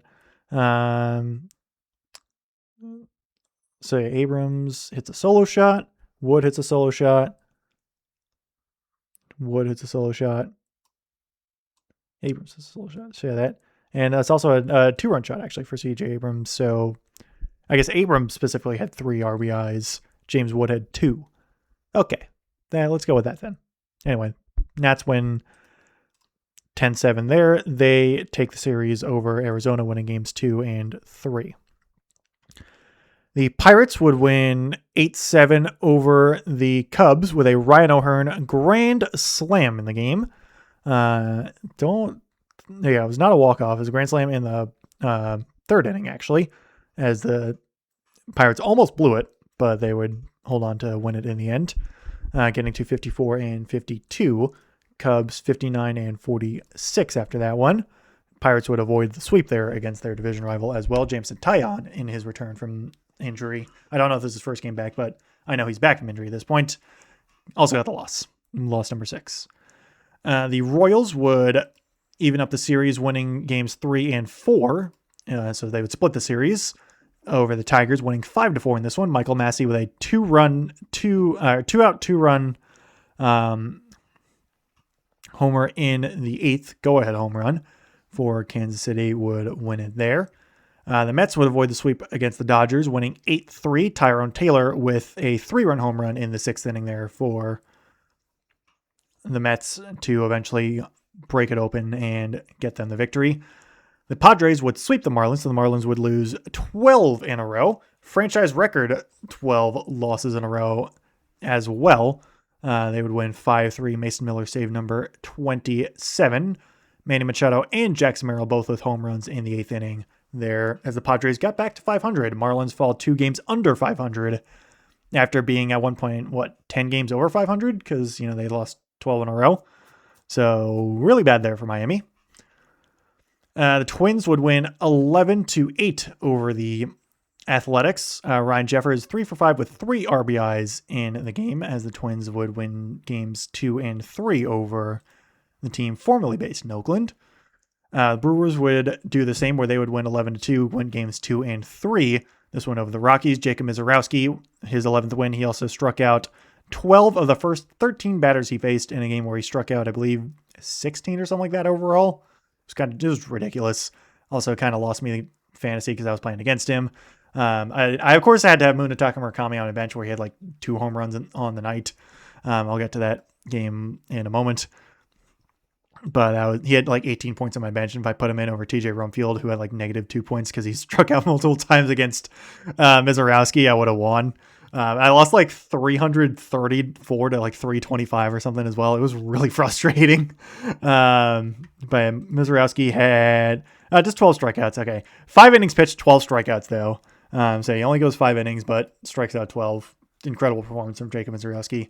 So Abrams hits a solo shot. Wood hits a solo shot. Wood hits a solo shot. Abrams hits a solo shot. So yeah, that. And it's also a 2-run shot, actually, for C.J. Abrams. So I guess Abrams specifically had 3 RBIs. James Wood had 2. Okay. Let's go with that then. Anyway, Nats win 10-7 there. They take the series over Arizona, winning games 2 and 3. The Pirates would win 8-7 over the Cubs with a Ryan O'Hearn grand slam in the game. It was not a walk-off. It was a grand slam in the third inning, actually, as the Pirates almost blew it, but they would hold on to win it in the end, getting to 54 and 52. Cubs 59 and 46 after that one. Pirates would avoid the sweep there against their division rival as well. Jameson Taillon in his return from injury. I don't know if this is his first game back, but I know he's back from injury at this point. Also got the loss number 6. The Royals would even up the series, winning games 3 and 4. So they would split the series over the Tigers, winning 5-4 in this one. Michael Massey with a 2-out, 2-run homer in the 8th go-ahead home run for Kansas City would win it there. The Mets would avoid the sweep against the Dodgers, winning 8-3. Tyrone Taylor with a 3-run home run in the 6th inning there for the Mets to eventually break it open and get them the victory. The Padres would sweep the Marlins, so the Marlins would lose 12 in a row. Franchise record 12 losses in a row as well. They would win 5-3. Mason Miller saved number 27. Manny Machado and Jackson Merrill both with home runs in the 8th inning there as the Padres got back to 500. Marlins fall 2 games under 500 after being at one point, 10 games over 500 because, they lost 12 in a row. So really bad there for Miami. The Twins would win 11-8 over the Athletics. Ryan Jeffers 3 for 5 with 3 RBIs in the game as the Twins would win games 2 and 3 over the team formerly based in Oakland. Brewers would do the same where they would win 11-2, win games 2 and 3. This one over the Rockies. Jacob Mizorowski, his 11th win. He also struck out 12 of the first 13 batters he faced in a game where he struck out, I believe, 16 or something like that overall. It was ridiculous. Also kind of lost me fantasy because I was playing against him. I of course had to have Munetaka Murakami on a bench where he had 2 home runs on the night. I'll get to that game in a moment. But he had 18 points on my bench, and if I put him in over TJ Rumfield, who had -2 points because he struck out multiple times against Mizorowski, I would have won. I lost 334 to 325 or something as well. It was really frustrating. But Mizorowski had just 12 strikeouts. Okay. 5 innings pitched, 12 strikeouts though. So he only goes 5 innings, but strikes out 12. Incredible performance from Jacob Mizorowski.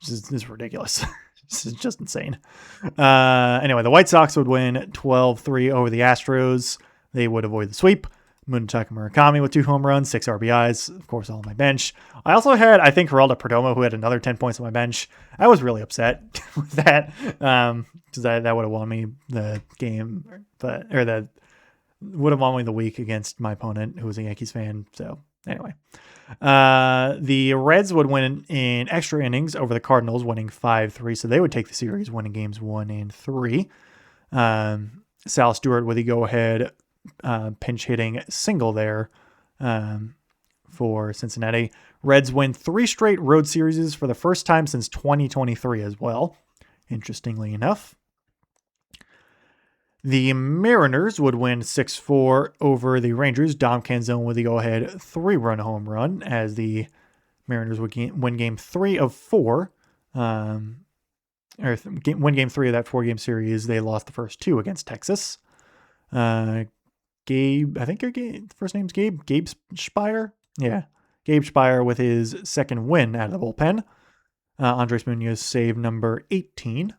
This is ridiculous. This is just insane. Anyway, the White Sox would win 12-3 over the Astros. They would avoid the sweep. Munetaka Murakami with 2 home runs, 6 RBIs, of course, all on my bench. I also had, I think, Geraldo Perdomo, who had another 10 points on my bench. I was really upset with that because that would have won me the game, that would have won me the week against my opponent, who was a Yankees fan. So anyway, the Reds would win in extra innings over the Cardinals, winning 5-3. So they would take the series, winning games 1 and 3. Sal Stewart with the go-ahead pinch hitting single there for Cincinnati. Reds win 3 straight road series for the first time since 2023 as well, interestingly enough. The Mariners would win 6-4 over the Rangers. Dom Canzone with the go-ahead 3-run home run as the Mariners would win game 3 of 4. Win game 3 of that 4-game series. They lost the first 2 against Texas. Gabe, I think your first name's Gabe. Gabe Spire? Yeah. Gabe Spire with his second win out of the bullpen. Andres Munoz saved number 18.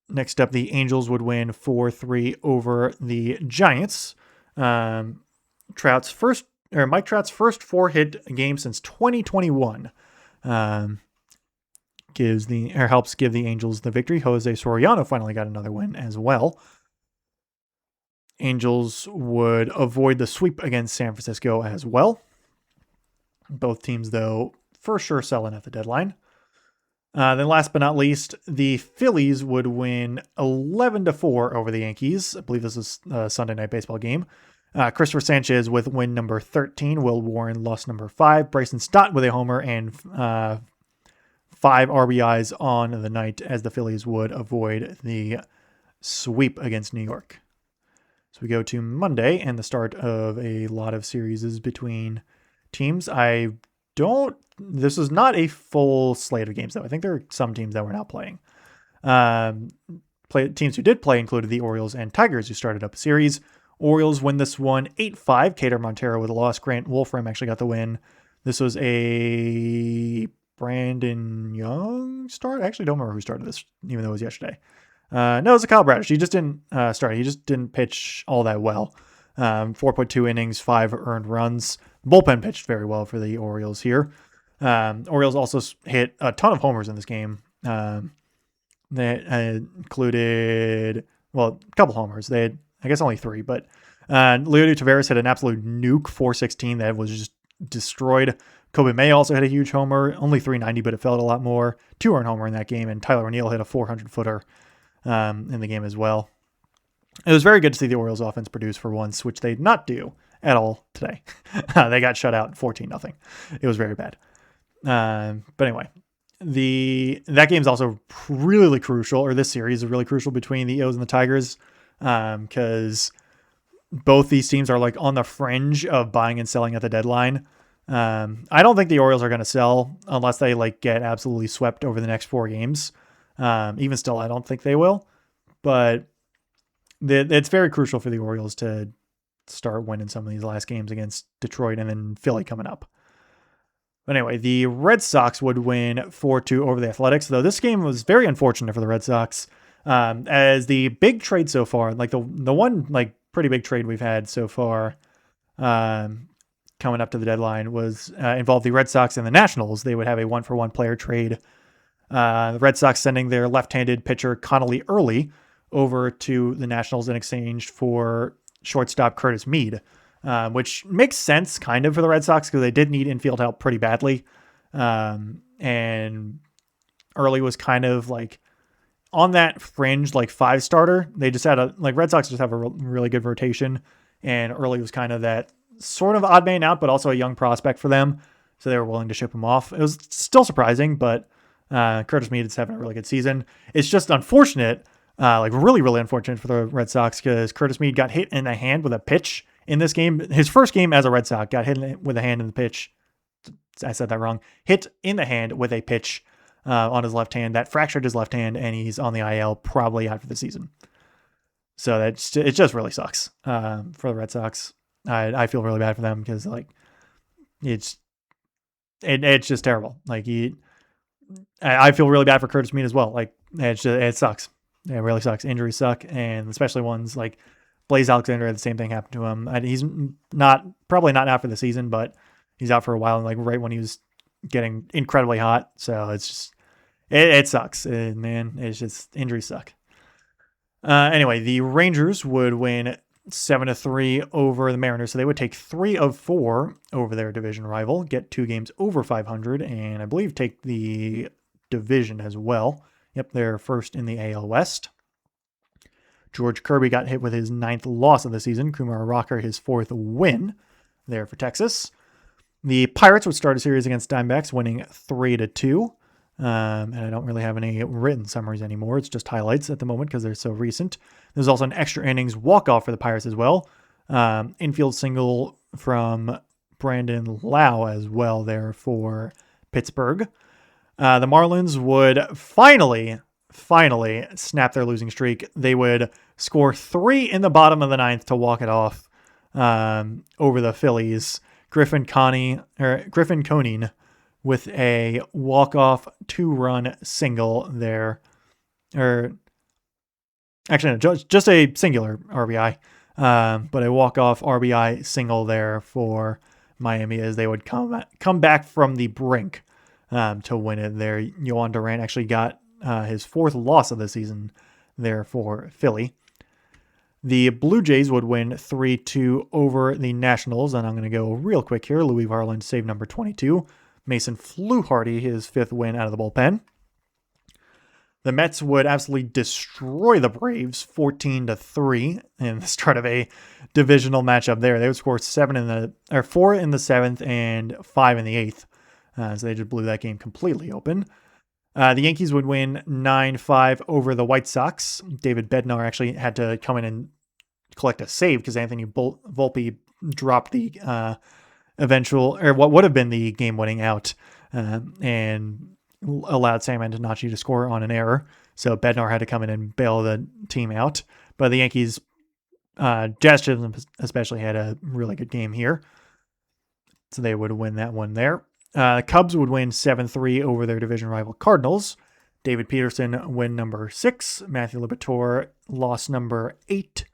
Next up, the Angels would win 4-3 over the Giants. Mike Trout's first 4-hit game since 2021 helps give the Angels the victory. Jose Soriano finally got another win as well. Angels would avoid the sweep against San Francisco as well. Both teams, though, for sure selling at the deadline. Then last but not least, the Phillies would win 11-4 over the Yankees. I believe this is a Sunday Night Baseball game. Christopher Sanchez with win number 13. Will Warren lost number 5. Bryson Stott with a homer and 5 RBIs on the night as the Phillies would avoid the sweep against New York. So we go to Monday and the start of a lot of series between teams. This is not a full slate of games, though. I think there are some teams that were not playing. Teams who did play included the Orioles and Tigers, who started up a series. Orioles win this one 8-5. Cater Montero with a loss. Grant Wolfram actually got the win. This was a Brandon Young start. I actually don't remember who started this, even though it was yesterday. No, it was a Kyle Bradish. He just didn't start. He just didn't pitch all that well. 4.2 innings, 5 earned runs. Bullpen pitched very well for the Orioles here. Orioles also hit a ton of homers in this game. That included, well, a couple homers. They had, I guess, only 3, but Leody Taveras hit an absolute nuke, 416, that was just destroyed. Kobe May also had a huge homer, only 390, but it felt a lot more. 2 earned homer in that game, and Tyler O'Neill hit a 400-footer in the game as well. It was very good to see the Orioles offense produce for once, which they did not do at all today. They got shut out 14-0. It was very bad. But anyway, that game is also really crucial, or this series is really crucial between the O's and the Tigers, because both these teams are like on the fringe of buying and selling at the deadline. I don't think the Orioles are going to sell unless they like get absolutely swept over the next 4 games. Even still, I don't think they will, but it's very crucial for the Orioles to start winning some of these last games against Detroit and then Philly coming up. But anyway, the Red Sox would win 4-2 over the Athletics, though this game was very unfortunate for the Red Sox, as the big trade so far, like the one like pretty big trade we've had so far, coming up to the deadline was involved the Red Sox and the Nationals. They would have a 1-for-1 player trade. The Red Sox sending their left-handed pitcher Connolly Early over to the Nationals in exchange for shortstop Curtis Mead, which makes sense kind of for the Red Sox because they did need infield help pretty badly. And Early was kind of like on that fringe, like 5-starter. They just had Red Sox just have a really good rotation, and Early was kind of that sort of odd man out, but also a young prospect for them. So they were willing to ship him off. It was still surprising, but Curtis Mead is having a really good season. It's just unfortunate, really unfortunate for the Red Sox, because Curtis Mead got hit in the hand with a pitch in this game. His first game as a Red Sox, got hit with a hand in the pitch. I said that wrong. Hit in the hand with a pitch on his left hand that fractured his left hand, and he's on the IL probably out for the season. So it just really sucks for the Red Sox. I feel really bad for them because it's just terrible. I feel really bad for Curtis Mead as well. It sucks. It really sucks. Injuries suck, and especially ones like Blaze Alexander. The same thing happened to him. He's probably not out for the season, but he's out for a while, and right when he was getting incredibly hot. So it's just it sucks, man. It's just injuries suck. Anyway, the Rangers would win 7-3 over the Mariners, so they would take 3 of 4 over their division rival, get 2 games over 500, and I believe take the division as well. Yep, they're first in the AL West. George Kirby got hit with his 9th loss of the season. Kumar Rocker his 4th win there for Texas. The Pirates would start a series against Diamondbacks, winning 3-2. And I don't really have any written summaries anymore. It's just highlights at the moment because they're so recent. There's also an extra innings walk-off for the Pirates as well. Infield single from Brandon Lau as well there for Pittsburgh. The Marlins would finally snap their losing streak. They would score 3 in the bottom of the 9th to walk it off over the Phillies. Griffin Conine with a walk-off 2-run single there. Actually, no, just a singular RBI, but a walk-off RBI single there for Miami as they would come back from the brink to win it there. Yohan Duran actually got his 4th loss of the season there for Philly. The Blue Jays would win 3-2 over the Nationals, and I'm going to go real quick here. Louis Varland save number 22. Mason Fluharty his 5th win out of the bullpen. The Mets would absolutely destroy the Braves 14-3 in the start of a divisional matchup there. They would score 4 in the 7th and 5 in the 8th. So they just blew that game completely open. The Yankees would win 9-5 over the White Sox. David Bednar actually had to come in and collect a save because Anthony Volpe dropped the what would have been the game-winning out and allowed Sam Antonacci to score on an error. So Bednar had to come in and bail the team out. But the Yankees Jazz Chisholm especially had a really good game here, so they would win that one there. Cubs would win 7-3 over their division rival Cardinals. David Peterson win number 6. Matthew Liberatore loss number 8.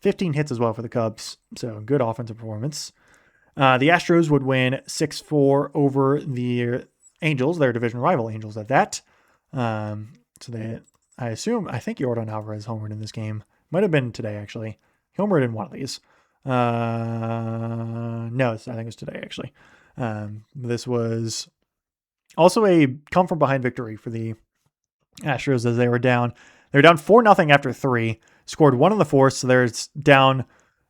15 hits as well for the Cubs, so good offensive performance. The Astros would win 6-4 over the Angels, their division rival Angels at that. So I think Yordan Alvarez homered in this game. Might have been today, actually. He homered in one of these. No, I think it was today, actually. This was also a come from behind victory for the Astros as they were down. They were down 4-0 after 3. Scored 1 in the 4th, so they're down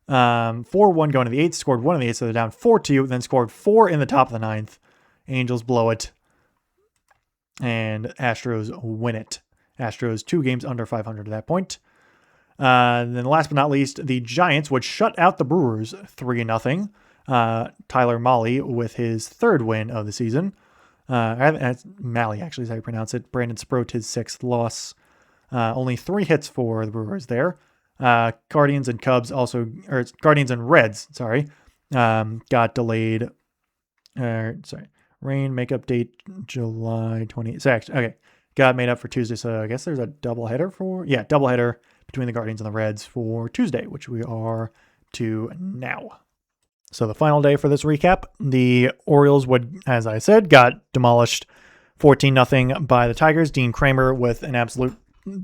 4-1 going to the 8th. Scored 1 in the 8th, so they're down 4-2. Then scored 4 in the top of the 9th. Angels blow it. And Astros win it. Astros 2 games under 500 at that point. Then last but not least, the Giants would shut out the Brewers 3-0. Tyler Mahle with his 3rd win of the season. Mahle actually is how you pronounce it. Brandon Sproat his 6th loss. Only 3 hits for the Brewers there. Guardians and Reds, got delayed. Rain makeup date July 26th. Okay, got made up for Tuesday. So I guess there's a doubleheader between the Guardians and the Reds for Tuesday, which we are to now. So the final day for this recap, the Orioles would, as I said, got demolished 14-0 by the Tigers. Dean Kramer with an absolute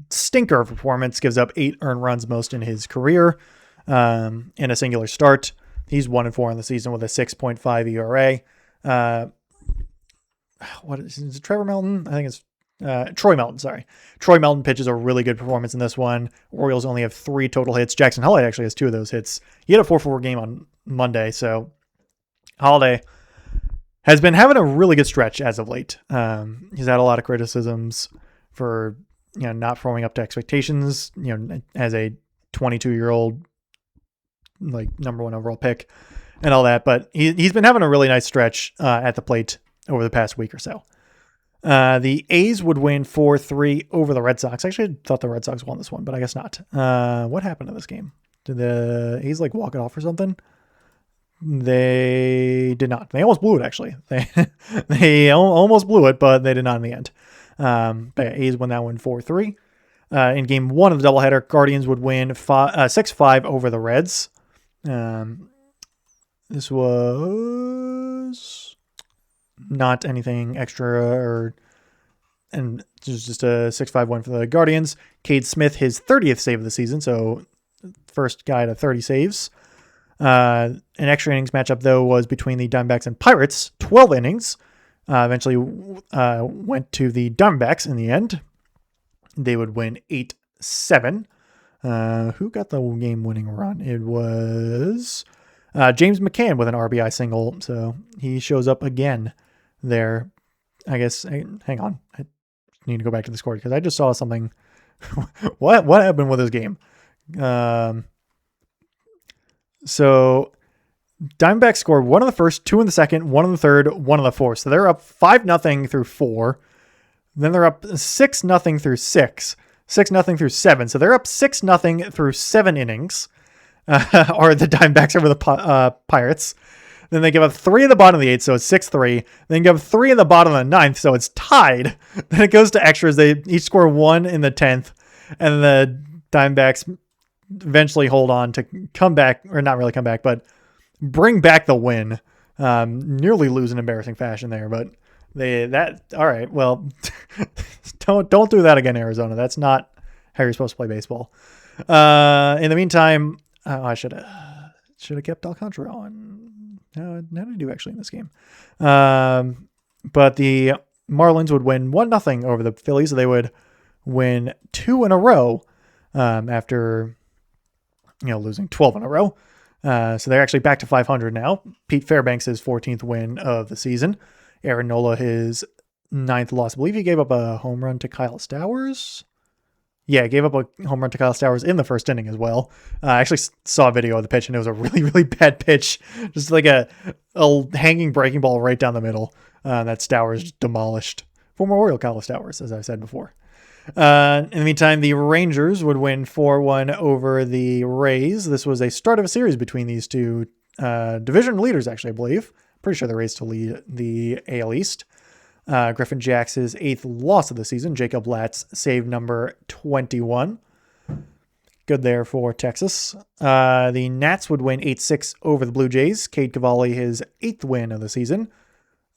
stinker of performance, gives up 8 earned runs, most in his career, in a singular start. He's 1-4 in the season with a 6.5 ERA. What is it, Trevor Melton? I think it's Troy Melton, sorry. Troy Melton pitches a really good performance in this one. Orioles only have 3 total hits. Jackson Holliday actually has 2 of those hits. He had a 4-4 game on Monday, so Holliday has been having a really good stretch as of late. He's had a lot of criticisms for not performing up to expectations, as a 22-year-old number 1 overall pick and all that, but he's been having a really nice stretch at the plate over the past week or so. The A's would win 4-3 over the Red Sox. I actually thought the Red Sox won this one, but I guess not. What happened in this game? Did the A's walk it off or something? They did not. They almost blew it, actually. They almost blew it, but they did not in the end. But A's won that one 4-3. In game 1 of the doubleheader, Guardians would win 6-5 over the Reds. This was not anything extra, and it was just a 6-5 win for the Guardians. Cade Smith, his 30th save of the season, so first guy to 30 saves. An extra innings matchup, though, was between the Diamondbacks and Pirates. 12 innings. Eventually went to the Diamondbacks in the end. They would win 8-7. Who got the game-winning run? It was James McCann with an RBI single, so he shows up again there. I guess, hang on. I need to go back to the score because I just saw something. What happened with this game? So Diamondbacks scored 1 in the first, 2 in the second, 1 in the third, 1 in the fourth. So they're up 5-0 through 4. Then they're up 6-0 through 6. 6-0 through 7. So they're up 6-0 through 7 innings. Are the Diamondbacks over the Pirates. Then they give up 3 in the bottom of the 8th, so it's 6-3. Then give up 3 in the bottom of the 9th, so it's tied. Then it goes to extras. They each score 1 in the 10th. And the Diamondbacks eventually hold on to come back, or not really come back, but bring back the win. Nearly lose in embarrassing fashion there, but all right, well, don't do that again, Arizona. That's not how you're supposed to play baseball. In the meantime, I should have kept Alcantara on. How did he do actually in this game? But the Marlins would win 1-0 over the Phillies. So they would win 2 in a row after losing 12 in a row. So they're actually back to 500 now. Pete Fairbanks, his 14th win of the season. Aaron Nola, his 9th loss. I believe he gave up a home run to Kyle Stowers. Yeah, gave up a home run to Kyle Stowers in the first inning as well. I actually saw a video of the pitch, and it was a really, really bad pitch. Just like a hanging breaking ball right down the middle that Stowers demolished. Former Oriole Kyle Stowers, as I've said before. In the meantime, the Rangers would win 4-1 over the Rays. This was a start of a series between these two division leaders, actually, I believe. Pretty sure the Rays to lead the AL East. Griffin Jax's 8th loss of the season. Jacob Latz save number 21. Good there for Texas. The Nats would win 8-6 over the Blue Jays. Cade Cavalli, his 8th win of the season.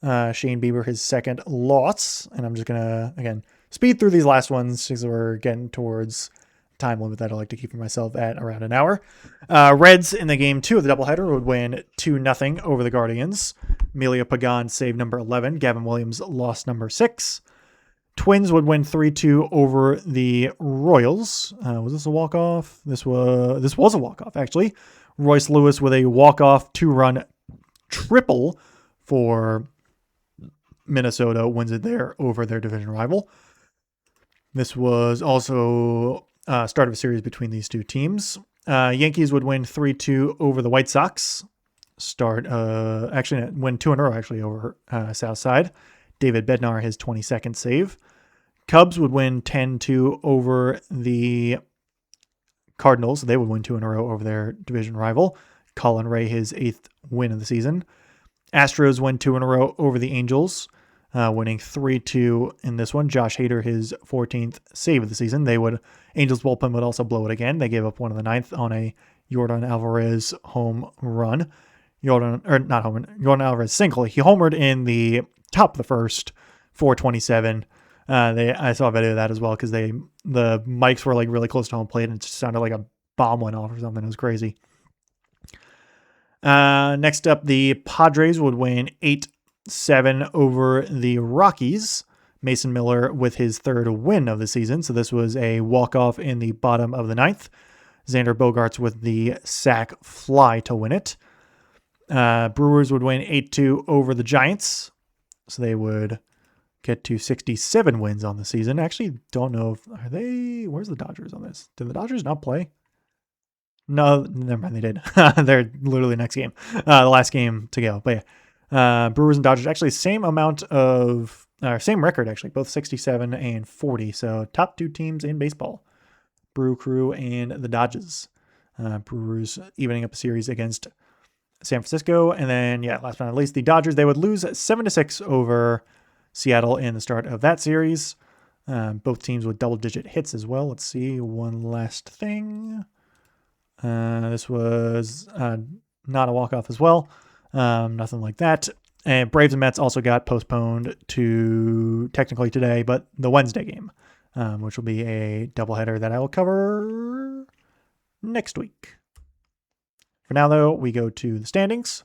Shane Bieber, his 2nd loss. And I'm just going to, again, speed through these last ones because we're getting towards time limit that I like to keep for myself at around an hour. Reds in the game 2 of the doubleheader would win 2-0 over the Guardians. Emilio Pagan save number 11. Gavin Williams loss number 6. Twins would win 3-2 over the Royals. Was this a walk-off? This was a walk-off, actually. Royce Lewis with a walk-off 2-run triple for Minnesota wins it there over their division rival. This was also start of a series between these two teams. Yankees would win 3-2 over the White Sox. Win 2 in a row actually over Southside. David Bednar, his 22nd save. Cubs would win 10-2 over the Cardinals. They would win 2 in a row over their division rival. Colin Ray, his 8th win of the season. Astros win 2 in a row over the Angels, winning 3-2 in this one. Josh Hader, his 14th save of the season. Angels bullpen would also blow it again. They gave up 1 in the 9th on a Yordan Alvarez home run. Yordan Alvarez single. He homered in the top of the first, 427. I saw a video of that as well because the mics were like really close to home plate and it just sounded like a bomb went off or something. It was crazy. Next up, the Padres would win 8-7 over the Rockies. Mason Miller with his 3rd win of the season. So this was a walk-off in the bottom of the 9th. Xander Bogaerts with the sac fly to win it. Brewers would win 8-2 over the Giants. So they would get to 67 wins on the season. Actually, don't know where's the Dodgers on this? Did the Dodgers not play? No, never mind, they did. They're literally next game. The last game to go. But yeah, Brewers and Dodgers actually same record actually, both 67 and 40. So top 2 teams in baseball, Brew Crew and the Dodgers. Brewers evening up a series against San Francisco. And then, last but not least, the Dodgers, they would lose 7-6 over Seattle in the start of that series. Both teams with double-digit hits as well. Let's see, one last thing. This was not a walk-off as well. Nothing like that. And Braves and Mets also got postponed to technically today, but the Wednesday game, which will be a doubleheader that I will cover next week. For now, though, we go to the standings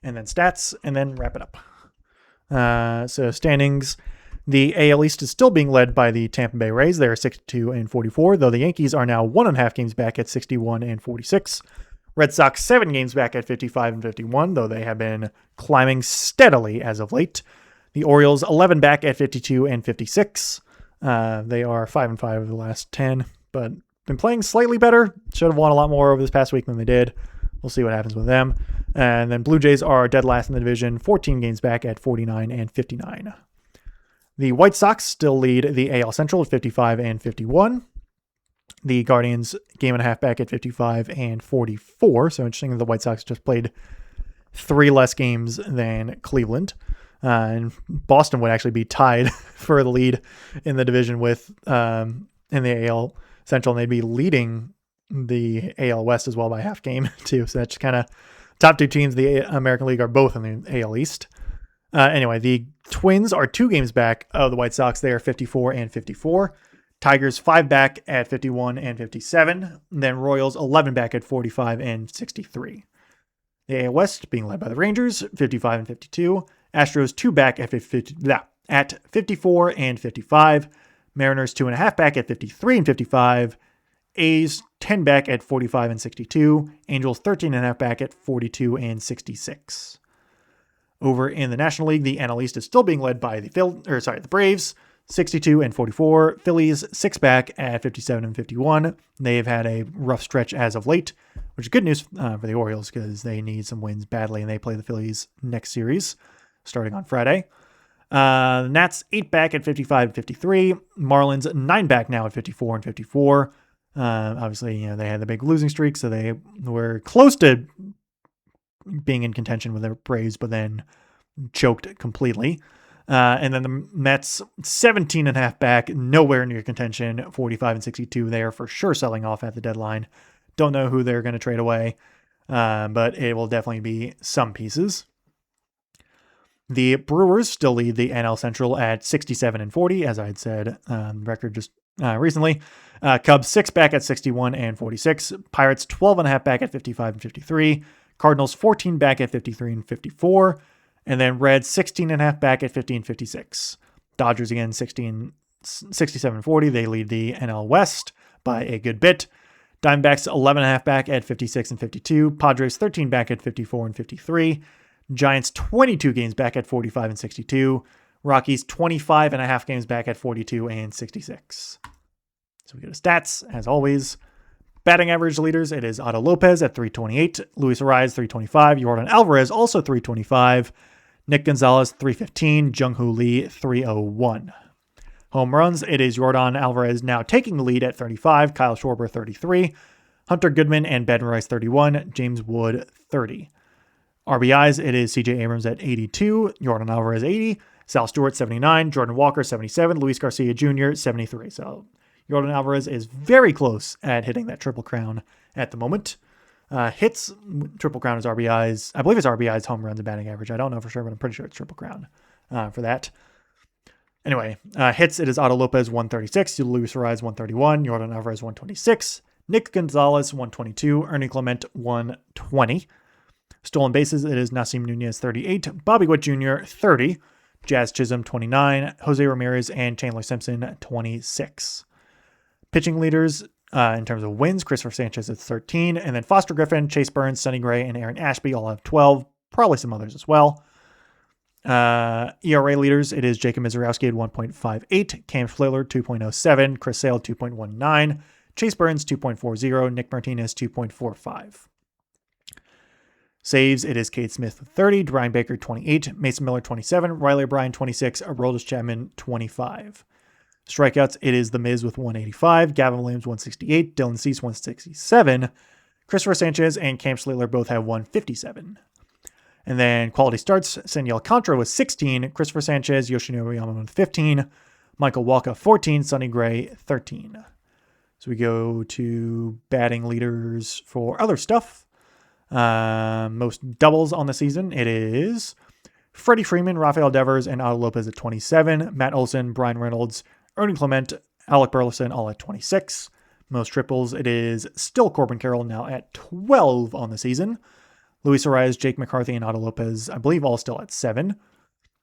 and then stats and then wrap it up. So standings, the AL East is still being led by the Tampa Bay Rays. They are 62 and 44, though the Yankees are now 1.5 games back at 61 and 46. Red Sox 7 games back at 55 and 51, though they have been climbing steadily as of late. The Orioles 11 back at 52 and 56. They are 5 and 5 over the last 10, but been playing slightly better. Should have won a lot more over this past week than they did. We'll see what happens with them. And then Blue Jays are dead last in the division, 14 games back at 49 and 59. The White Sox still lead the AL Central at 55 and 51. The Guardians game and a half back at 55 and 44. So interesting that the White Sox just played 3 less games than Cleveland. And Boston would actually be tied for the lead in the division with in the AL Central, and they'd be leading the AL West as well by half game too. So that's kind of top 2 teams. The American League are both in the AL East. Anyway, the Twins are 2 games back of the White Sox. They are 54 and 54. Tigers 5 back at 51 and 57. And then Royals 11 back at 45 and 63. The AL West being led by the Rangers, 55 and 52. Astros 2 back at 54 and 55. Mariners 2.5 back at 53 and 55. A's 10 back at 45 and 62. Angels 13.5 back at 42 and 66. Over in the National League, the NL East is still being led by the Braves, 62 and 44. Phillies 6 back at 57 and 51. They've had a rough stretch as of late, which is good news for the Orioles because they need some wins badly, and they play the Phillies next series starting on Friday. The Nats 8 back at 55 and 53. Marlins 9 back now at 54 and 54. Obviously, they had the big losing streak, so they were close to being in contention with the Braves, but then choked completely. And then the Mets 17 and a half back, nowhere near contention, 45 and 62. They are for sure selling off at the deadline. Don't know who they're going to trade away, but it will definitely be some pieces. The Brewers still lead the NL Central at 67 and 40, as I had said, record just recently. Cubs 6 back at 61 and 46. Pirates 12 and a half back at 55 and 53. Cardinals 14 back at 53 and 54. And then Reds 16 and a half back at 50 and 56. Dodgers again 67 and 40. They lead the NL West by a good bit. Diamondbacks 11 and a half back at 56 and 52. Padres 13 back at 54 and 53. Giants 22 games back at 45 and 62. Rockies 25 and a half games back at 42 and 66. So we go to stats, as always. Batting average leaders, it is Otto Lopez at 328, Luis Arraez 325, Yordan Alvarez also 325, Nick Gonzalez 315, Jung-Hoo Lee 301. Home runs, it is Yordan Alvarez now taking the lead at 35, Kyle Schwarber 33, Hunter Goodman and Ben Rice 31, James Wood 30. RBIs, it is CJ Abrams at 82, Yordan Alvarez 80, Sal Stewart 79, Jordan Walker 77, Luis Garcia Jr. 73. So Yordan Alvarez is very close at hitting that Triple Crown at the moment. Hits, Triple Crown is RBIs. I believe it's RBIs, home runs, and batting average. I don't know for sure, but I'm pretty sure it's Triple Crown for that. Anyway, hits, it is Otto Lopez 136, Luis Arraez 131, Yordan Alvarez 126, Nick Gonzalez 122, Ernie Clement 120. Stolen bases, it is Nasim Nunez 38, Bobby Witt Jr. 30, Jazz Chisholm 29, Jose Ramirez and Chandler Simpson 26. Pitching leaders in terms of wins, Christopher Sanchez is 13, and then Foster Griffin, Chase Burns, Sonny Gray, and Aaron Ashby all have 12, probably some others as well. ERA leaders, it is Jacob Mizorowski at 1.58, Cam Schiller 2.07, Chris Sale 2.19, Chase Burns 2.40, Nick Martinez 2.45. Saves, it is Cade Smith 30, Brian Baker 28, Mason Miller 27, Riley O'Brien 26, Aroldis Chapman 25. Strikeouts, it is The Miz with 185, Gavin Williams 168, Dylan Cease 167, Christopher Sanchez and Cam Schiller both have 157. And then quality starts, Sandy Alcantara with 16, Christopher Sanchez, Yoshinori Yamamoto with 15, Michael Wacha 14, Sonny Gray 13. So we go to batting leaders for other stuff. Most doubles on the season, it is Freddie Freeman, Rafael Devers, and Otto Lopez at 27, Matt Olson, Brian Reynolds, Ernie Clement, Alec Burleson all at 26. Most triples, it is still Corbin Carroll now at 12 on the season. Luis Arraez, Jake McCarthy, and Otto Lopez, I believe all still at 7.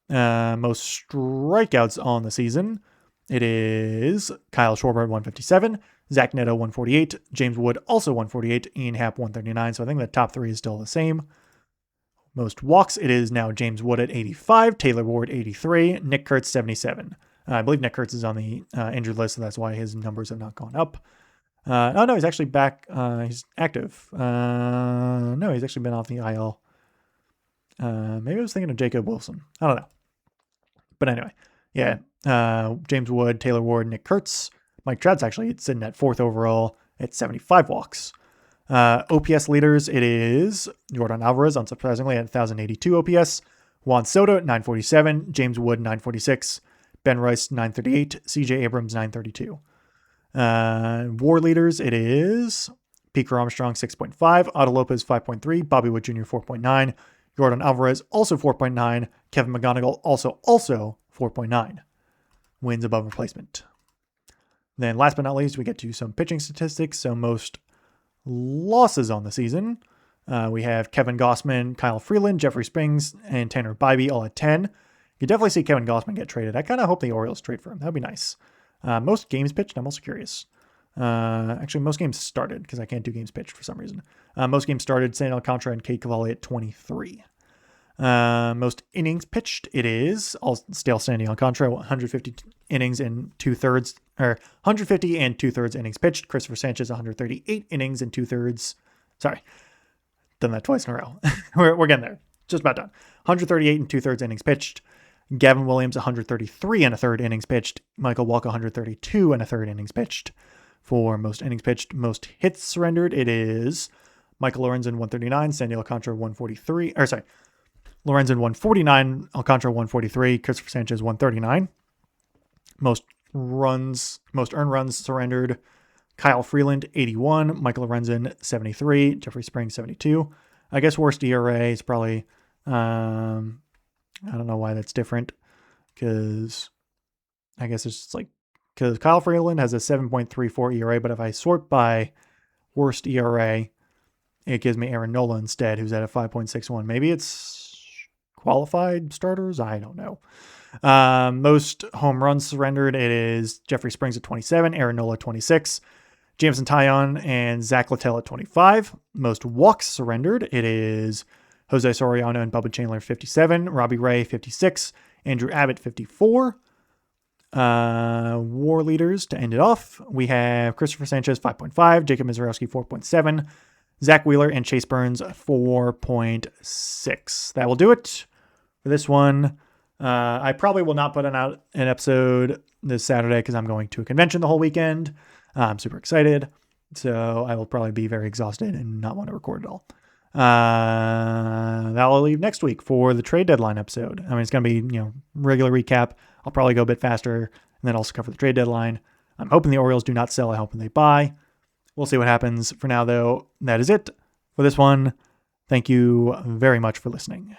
Most strikeouts on the season, it is Kyle Schwarber at 157, Zach Neto 148, James Wood also 148, Ian Happ 139. So I think the top 3 is still the same. Most walks, it is now James Wood at 85, Taylor Ward 83, Nick Kurtz 77. I believe Nick Kurtz is on the injured list, so that's why his numbers have not gone up. Oh, no, he's actually back. He's active. No, he's actually been off the IL. Maybe I was thinking of Jacob Wilson. I don't know. But anyway, yeah. James Wood, Taylor Ward, Nick Kurtz. Mike Trout's actually sitting at 4th overall at 75 walks. OPS leaders, it is Yordan Alvarez, unsurprisingly, at 1,082 OPS. Juan Soto at 947. James Wood, 946. Ben Rice, 938. CJ Abrams, 932. WAR leaders, it is Peter Armstrong, 6.5. Otto Lopez, 5.3. Bobby Witt Jr., 4.9. Yordan Alvarez, also 4.9. Kevin McGonigal, also 4.9. Wins above replacement. Then last but not least, we get to some pitching statistics. So most losses on the season. We have Kevin Gossman, Kyle Freeland, Jeffrey Springs, and Tanner Bybee all at 10. You definitely see Kevin Gossman get traded. I kind of hope the Orioles trade for him. That would be nice. Most games pitched, I'm also curious. Actually, most games started because I can't do games pitched for some reason. Most games started, Sandy Alcantara and Kate Cavalli at 23. Most innings pitched, it is all still Sandy Alcantara, 150 innings and 2/3, or 150 and 2/3 innings pitched. Christopher Sanchez, 138 innings and 2/3. Sorry, done that twice in a row. we're getting there. Just about done. 138 and 2/3 innings pitched. Gavin Williams, 133 and a third innings pitched. Michael Walker, 132 and a third innings pitched. For most innings pitched, most hits surrendered, it is Michael Lorenzen, 139, Sandy Alcantara, 143. Lorenzen, 149, Alcantara, 143, Christopher Sanchez, 139. Most earned runs surrendered, Kyle Freeland, 81, Michael Lorenzen, 73, Jeffrey Springs, 72. I guess worst ERA is probably, I don't know why that's different, because I guess it's just because Kyle Freeland has a 7.34 ERA, but if I sort by worst ERA, it gives me Aaron Nola instead, who's at a 5.61. Maybe it's qualified starters? I don't know. Most home runs surrendered, it is Jeffrey Springs at 27, Aaron Nola 26, Jameson Taillon and Zach Littell at 25. Most walks surrendered, it is Jose Soriano and Bubba Chandler 57, Robbie Ray 56, Andrew Abbott 54. War leaders to end it off, we have Christopher Sanchez 5.5, Jacob Mizorowski 4.7, Zach Wheeler and Chase Burns 4.6. That will do it for this one. I probably will not put out an episode this Saturday because I'm going to a convention the whole weekend. I'm super excited, so I will probably be very exhausted and not want to record at all. That will leave next week for the trade deadline episode. I mean, it's going to be, regular recap. I'll probably go a bit faster and then also cover the trade deadline. I'm hoping the Orioles do not sell. I'm hoping they buy. We'll see what happens. For now, though, that is it for this one. Thank you very much for listening.